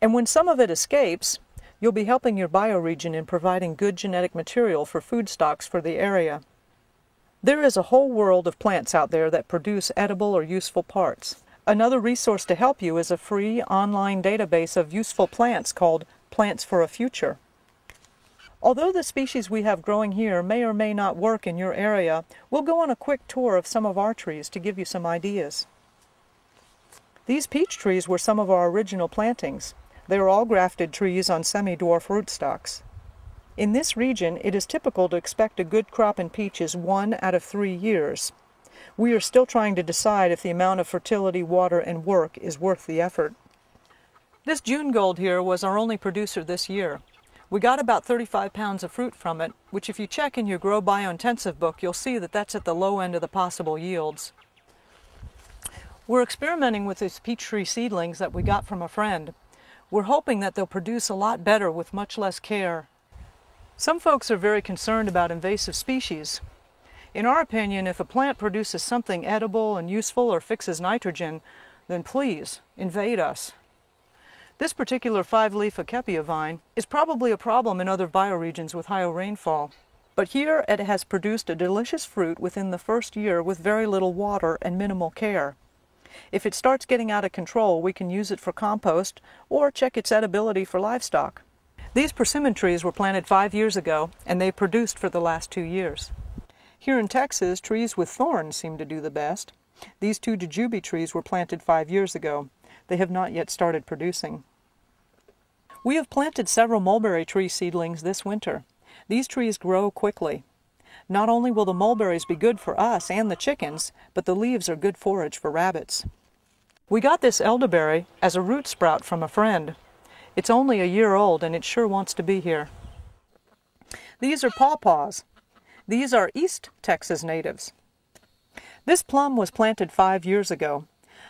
Speaker 1: And when some of it escapes, you'll be helping your bioregion in providing good genetic material for food stocks for the area. There is a whole world of plants out there that produce edible or useful parts. Another resource to help you is a free online database of useful plants called Plants for a Future. Although the species we have growing here may or may not work in your area, we'll go on a quick tour of some of our trees to give you some ideas. These peach trees were some of our original plantings. They are all grafted trees on semi-dwarf rootstocks. In this region, it is typical to expect a good crop in peaches 1 out of 3 years. We are still trying to decide if the amount of fertility, water, and work is worth the effort. This June Gold here was our only producer this year. We got about 35 pounds of fruit from it, which if you check in your Grow Biointensive book, you'll see that that's at the low end of the possible yields. We're experimenting with these peach tree seedlings that we got from a friend. We're hoping that they'll produce a lot better with much less care. Some folks are very concerned about invasive species. In our opinion, if a plant produces something edible and useful or fixes nitrogen, then please invade us. This particular 5-leaf Akepia vine is probably a problem in other bioregions with higher rainfall. But here it has produced a delicious fruit within the first year with very little water and minimal care. If it starts getting out of control, we can use it for compost or check its edibility for livestock. These persimmon trees were planted 5 years ago, and they've produced for the last 2 years. Here in Texas, trees with thorns seem to do the best. These 2 jujube trees were planted 5 years ago. They have not yet started producing. We have planted several mulberry tree seedlings this winter. These trees grow quickly. Not only will the mulberries be good for us and the chickens, but the leaves are good forage for rabbits. We got this elderberry as a root sprout from a friend. It's only a year old and it sure wants to be here. These are pawpaws. These are East Texas natives. This plum was planted 5 years ago.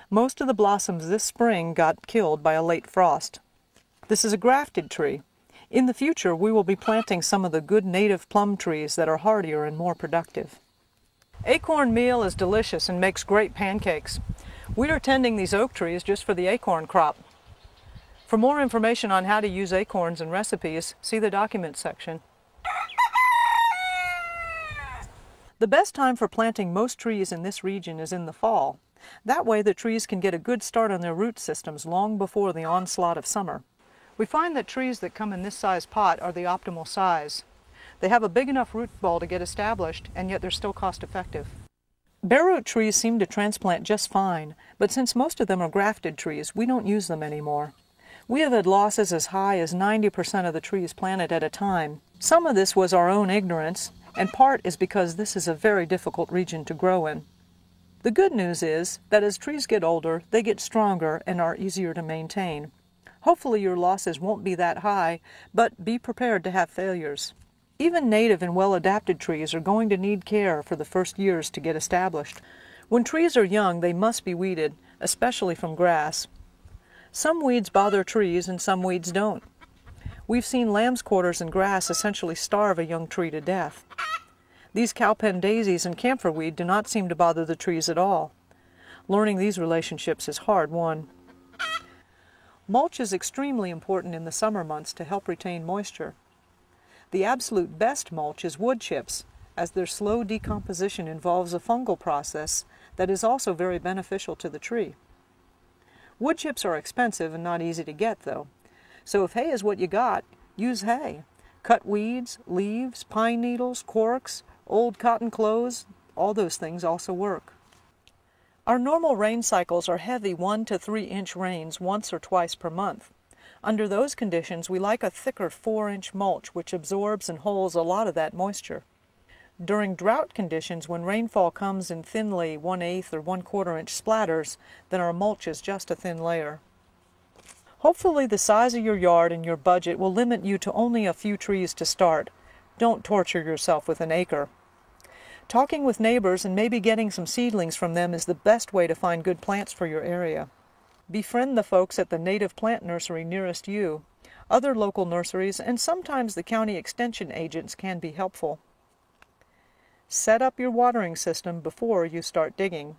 Speaker 1: Most of the blossoms this spring got killed by a late frost. This is a grafted tree. In the future, we will be planting some of the good native plum trees that are hardier and more productive. Acorn meal is delicious and makes great pancakes. We are tending these oak trees just for the acorn crop. For more information on how to use acorns in recipes, see the documents section. The best time for planting most trees in this region is in the fall. That way the trees can get a good start on their root systems long before the onslaught of summer. We find that trees that come in this size pot are the optimal size. They have a big enough root ball to get established, and yet they're still cost effective. Bare root trees seem to transplant just fine, but since most of them are grafted trees, we don't use them anymore. We have had losses as high as 90% of the trees planted at a time. Some of this was our own ignorance, and part is because this is a very difficult region to grow in. The good news is that as trees get older, they get stronger and are easier to maintain. Hopefully your losses won't be that high, but be prepared to have failures. Even native and well-adapted trees are going to need care for the first years to get established. When trees are young, they must be weeded, especially from grass. Some weeds bother trees and some weeds don't. We've seen lamb's quarters and grass essentially starve a young tree to death. These cowpen daisies and camphorweed do not seem to bother the trees at all. Learning these relationships is hard won. Mulch is extremely important in the summer months to help retain moisture. The absolute best mulch is wood chips, as their slow decomposition involves a fungal process that is also very beneficial to the tree. Wood chips are expensive and not easy to get, though. So if hay is what you got, use hay. Cut weeds, leaves, pine needles, corks, old cotton clothes, all those things also work. Our normal rain cycles are heavy 1 to 3 inch rains once or twice per month. Under those conditions, we like a thicker 4-inch mulch which absorbs and holds a lot of that moisture. During drought conditions, when rainfall comes in thinly 1/8 or 1/4 inch splatters, then our mulch is just a thin layer. Hopefully the size of your yard and your budget will limit you to only a few trees to start. Don't torture yourself with an acre. Talking with neighbors and maybe getting some seedlings from them is the best way to find good plants for your area. Befriend the folks at the native plant nursery nearest you. Other local nurseries and sometimes the county extension agents can be helpful. Set up your watering system before you start digging.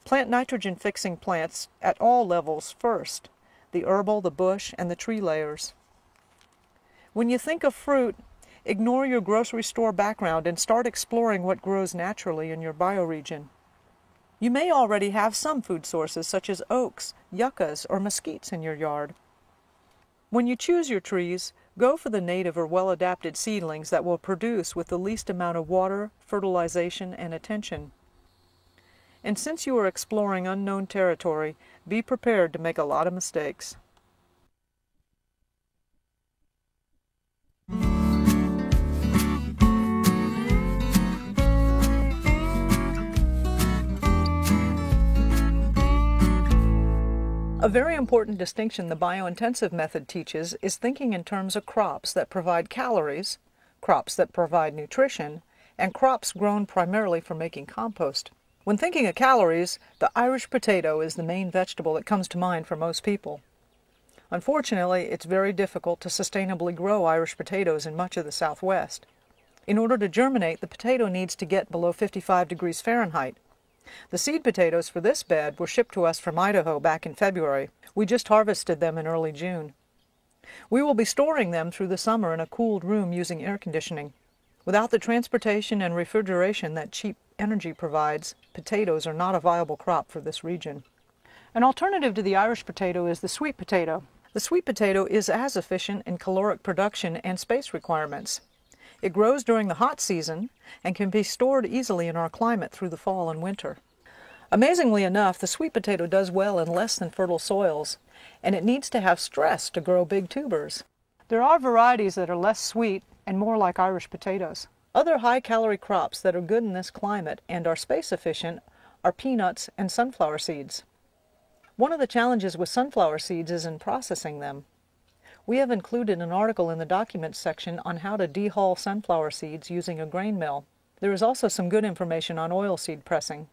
Speaker 1: Plant nitrogen-fixing plants at all levels first, the herbal, the bush, and the tree layers. When you think of fruit, ignore your grocery store background and start exploring what grows naturally in your bioregion. You may already have some food sources such as oaks, yuccas, or mesquites in your yard. When you choose your trees, go for the native or well-adapted seedlings that will produce with the least amount of water, fertilization, and attention. And since you are exploring unknown territory, be prepared to make a lot of mistakes. A very important distinction the biointensive method teaches is thinking in terms of crops that provide calories, crops that provide nutrition, and crops grown primarily for making compost. When thinking of calories, the Irish potato is the main vegetable that comes to mind for most people. Unfortunately, it's very difficult to sustainably grow Irish potatoes in much of the Southwest. In order to germinate, the potato needs to get below 55 degrees Fahrenheit. The seed potatoes for this bed were shipped to us from Idaho back in February. We just harvested them in early June. We will be storing them through the summer in a cooled room using air conditioning. Without the transportation and refrigeration that cheap energy provides, potatoes are not a viable crop for this region. An alternative to the Irish potato is the sweet potato. The sweet potato is as efficient in caloric production and space requirements. It grows during the hot season and can be stored easily in our climate through the fall and winter. Amazingly enough, the sweet potato does well in less than fertile soils, and it needs to have stress to grow big tubers. There are varieties that are less sweet and more like Irish potatoes. Other high-calorie crops that are good in this climate and are space efficient are peanuts and sunflower seeds. One of the challenges with sunflower seeds is in processing them. We have included an article in the documents section on how to dehull sunflower seeds using a grain mill. There is also some good information on oilseed pressing.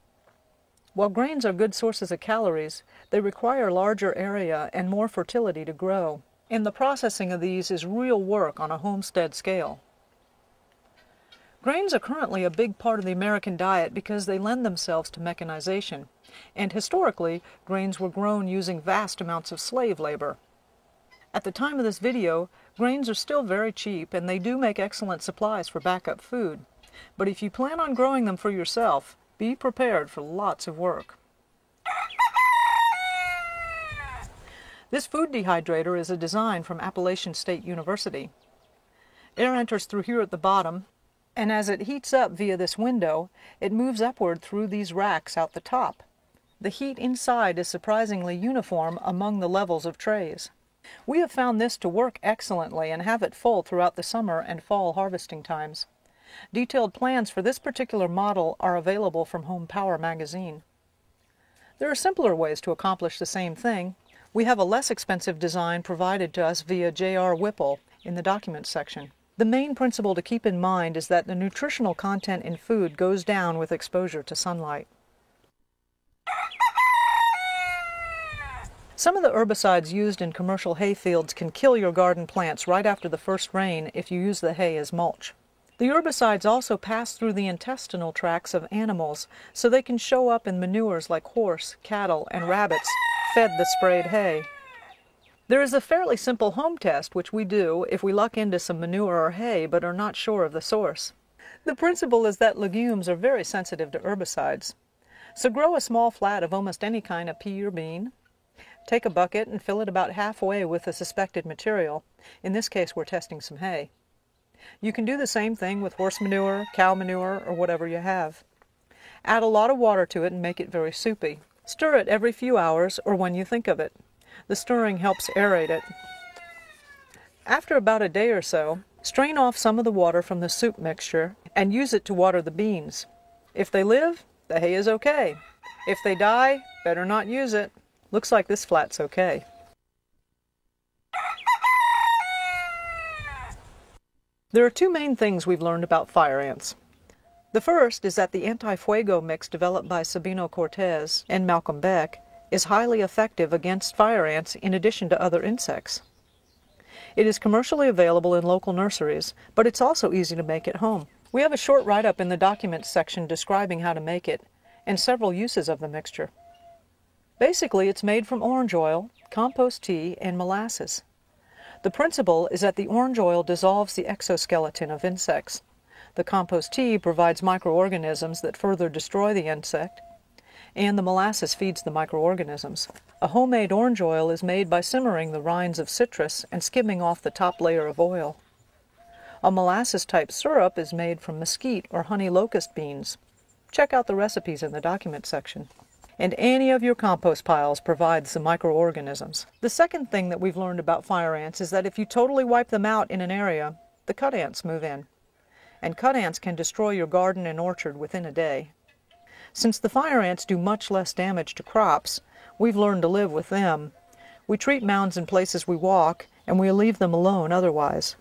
Speaker 1: While grains are good sources of calories, they require larger area and more fertility to grow, and the processing of these is real work on a homestead scale. Grains are currently a big part of the American diet because they lend themselves to mechanization, and historically, grains were grown using vast amounts of slave labor. At the time of this video, grains are still very cheap and they do make excellent supplies for backup food. But if you plan on growing them for yourself, be prepared for lots of work. This food dehydrator is a design from Appalachian State University. Air enters through here at the bottom, and as it heats up via this window, it moves upward through these racks out the top. The heat inside is surprisingly uniform among the levels of trays. We have found this to work excellently and have it full throughout the summer and fall harvesting times. Detailed plans for this particular model are available from Home Power magazine. There are simpler ways to accomplish the same thing. We have a less expensive design provided to us via J.R. Whipple in the documents section. The main principle to keep in mind is that the nutritional content in food goes down with exposure to sunlight. Some of the herbicides used in commercial hay fields can kill your garden plants right after the first rain if you use the hay as mulch. The herbicides also pass through the intestinal tracts of animals, so they can show up in manures like horse, cattle, and rabbits fed the sprayed hay. There is a fairly simple home test which we do if we luck into some manure or hay but are not sure of the source. The principle is that legumes are very sensitive to herbicides. So grow a small flat of almost any kind of pea or bean. Take a bucket and fill it about halfway with the suspected material. In this case, we're testing some hay. You can do the same thing with horse manure, cow manure, or whatever you have. Add a lot of water to it and make it very soupy. Stir it every few hours or when you think of it. The stirring helps aerate it. After about a day or so, strain off some of the water from the soup mixture and use it to water the beans. If they live, the hay is okay. If they die, better not use it. Looks like this flat's okay. There are two main things we've learned about fire ants. The first is that the anti-fuego mix developed by Sabino Cortez and Malcolm Beck is highly effective against fire ants in addition to other insects. It is commercially available in local nurseries, but it's also easy to make at home. We have a short write-up in the documents section describing how to make it and several uses of the mixture. Basically, it's made from orange oil, compost tea, and molasses. The principle is that the orange oil dissolves the exoskeleton of insects. The compost tea provides microorganisms that further destroy the insect, and the molasses feeds the microorganisms. A homemade orange oil is made by simmering the rinds of citrus and skimming off the top layer of oil. A molasses-type syrup is made from mesquite or honey locust beans. Check out the recipes in the document section. And any of your compost piles provides the microorganisms. The second thing that we've learned about fire ants is that if you totally wipe them out in an area, the cut ants move in. And cut ants can destroy your garden and orchard within a day. Since the fire ants do much less damage to crops, we've learned to live with them. We treat mounds in places we walk, and we leave them alone otherwise.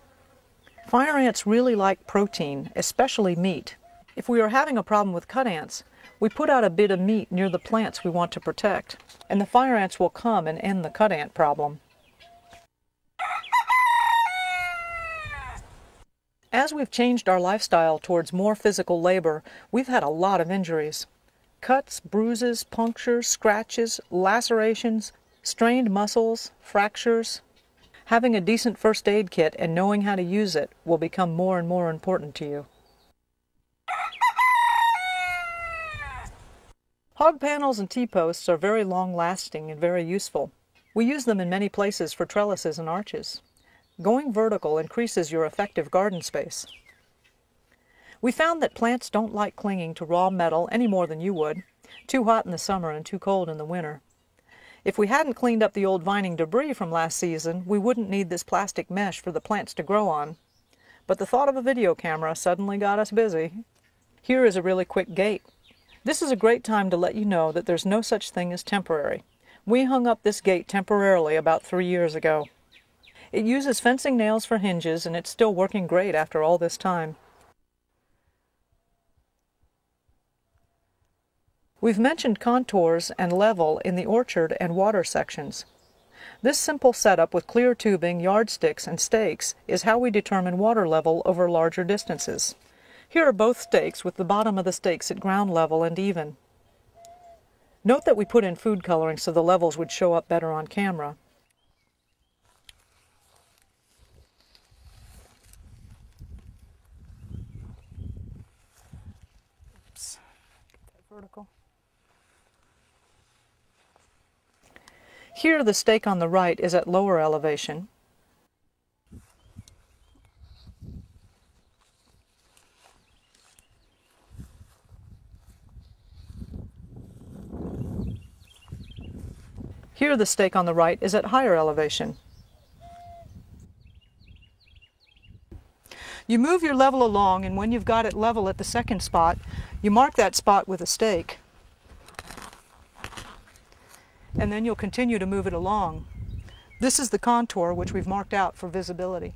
Speaker 1: Fire ants really like protein, especially meat. If we are having a problem with cut ants, we put out a bit of meat near the plants we want to protect, and the fire ants will come and end the cut ant problem. As we've changed our lifestyle towards more physical labor, we've had a lot of injuries. Cuts, bruises, punctures, scratches, lacerations, strained muscles, fractures. Having a decent first aid kit and knowing how to use it will become more and more important to you. Hog panels and T-posts are very long-lasting and very useful. We use them in many places for trellises and arches. Going vertical increases your effective garden space. We found that plants don't like clinging to raw metal any more than you would, too hot in the summer and too cold in the winter. If we hadn't cleaned up the old vining debris from last season, we wouldn't need this plastic mesh for the plants to grow on. But the thought of a video camera suddenly got us busy. Here is a really quick gate. This is a great time to let you know that there's no such thing as temporary. We hung up this gate temporarily about 3 years ago. It uses fencing nails for hinges, and it's still working great after all this time. We've mentioned contours and level in the orchard and water sections. This simple setup with clear tubing, yardsticks, and stakes is how we determine water level over larger distances. Here are both stakes with the bottom of the stakes at ground level and even. Note that we put in food coloring so the levels would show up better on camera. Oops. Get that vertical. Here the stake on the right is at lower elevation. Here the stake on the right is at higher elevation. You move your level along, and when you've got it level at the second spot, you mark that spot with a stake. And then you'll continue to move it along. This is the contour which we've marked out for visibility.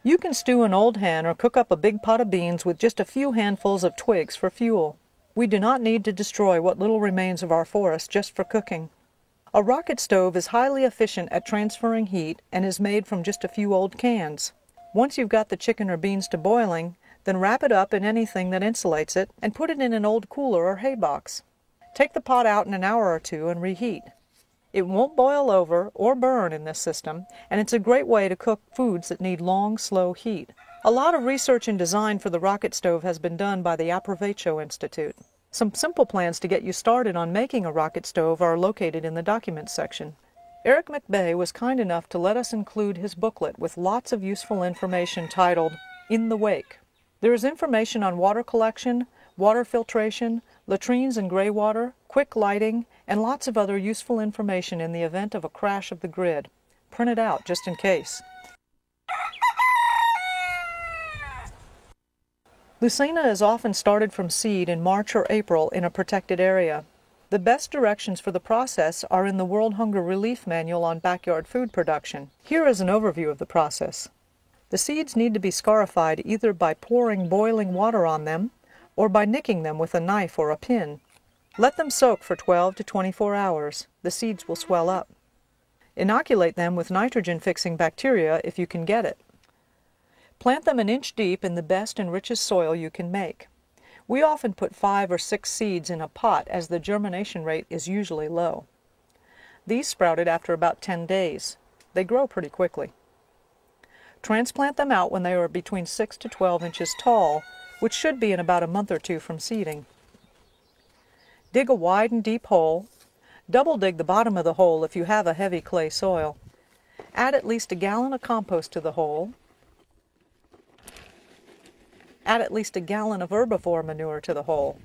Speaker 1: You can stew an old hen or cook up a big pot of beans with just a few handfuls of twigs for fuel. We do not need to destroy what little remains of our forest just for cooking. A rocket stove is highly efficient at transferring heat and is made from just a few old cans. Once you've got the chicken or beans to boiling, then wrap it up in anything that insulates it and put it in an old cooler or hay box. Take the pot out in an hour or two and reheat. It won't boil over or burn in this system, and it's a great way to cook foods that need long, slow heat. A lot of research and design for the rocket stove has been done by the Approvecho Institute. Some simple plans to get you started on making a rocket stove are located in the documents section. Eric McBay was kind enough to let us include his booklet with lots of useful information titled In the Wake. There is information on water collection, water filtration, latrines and gray water, quick lighting, and lots of other useful information in the event of a crash of the grid. Print it out just in case. Lucena is often started from seed in March or April in a protected area. The best directions for the process are in the World Hunger Relief Manual on Backyard Food Production. Here is an overview of the process. The seeds need to be scarified either by pouring boiling water on them or by nicking them with a knife or a pin. Let them soak for 12 to 24 hours. The seeds will swell up. Inoculate them with nitrogen-fixing bacteria if you can get it. Plant them an inch deep in the best and richest soil you can make. We often put 5 or 6 seeds in a pot as the germination rate is usually low. These sprouted after about 10 days. They grow pretty quickly. Transplant them out when they are between 6 to 12 inches tall, which should be in about a month or two from seeding. Dig a wide and deep hole. Double dig the bottom of the hole if you have a heavy clay soil. Add at least a gallon of compost to the hole. Add at least a gallon of herbivore manure to the hole.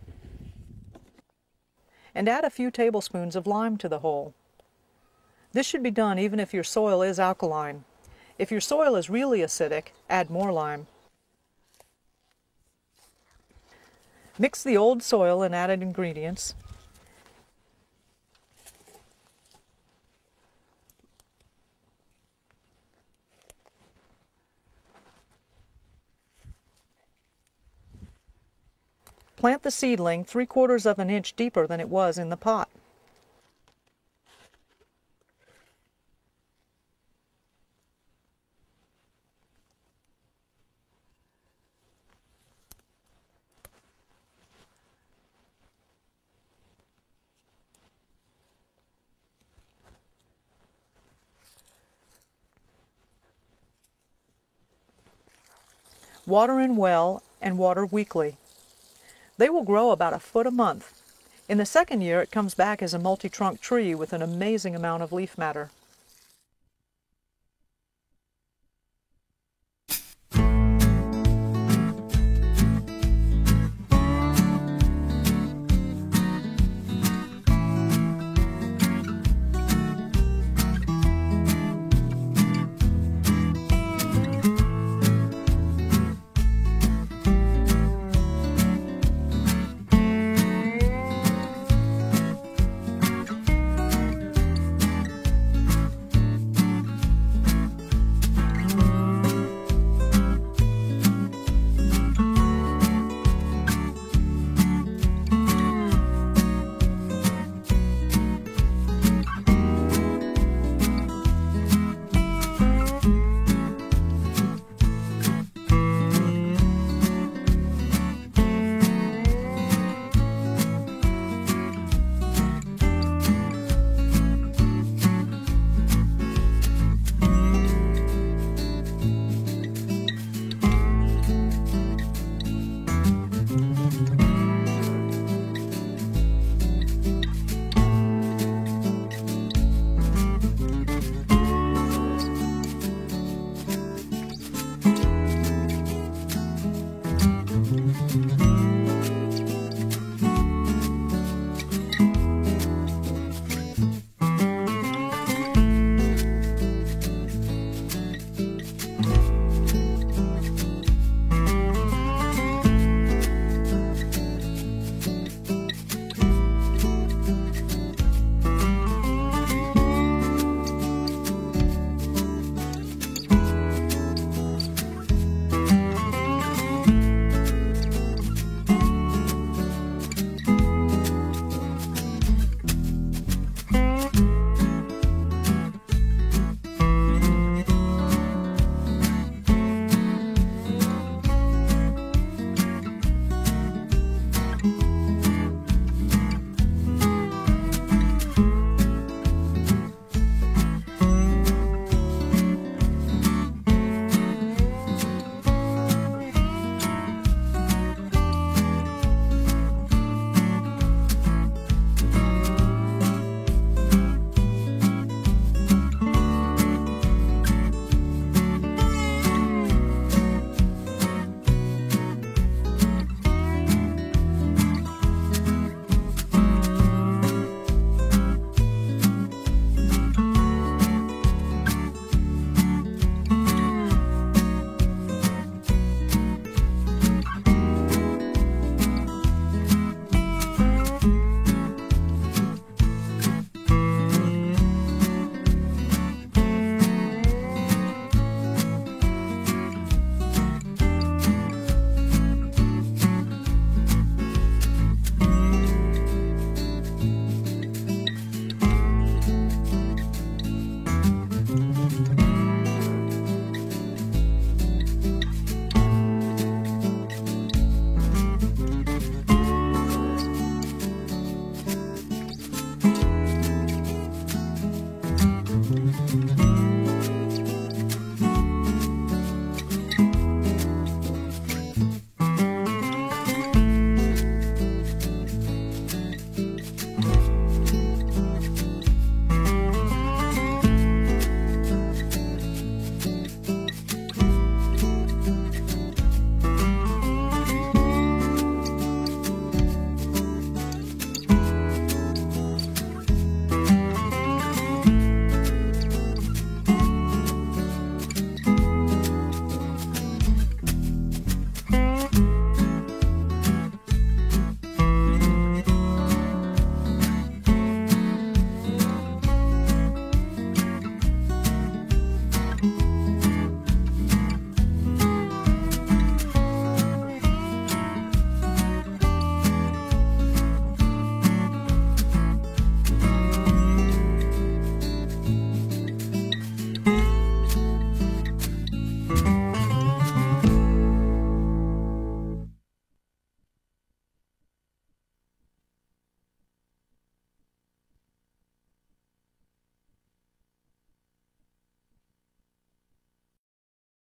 Speaker 1: And add a few tablespoons of lime to the hole. This should be done even if your soil is alkaline. If your soil is really acidic, add more lime. Mix the old soil and added ingredients. Plant the seedling 3/4 of an inch deeper than it was in the pot. Water in well and water weekly. They will grow about 1 foot a month. In the second year, it comes back as a multi-trunk tree with an amazing amount of leaf matter.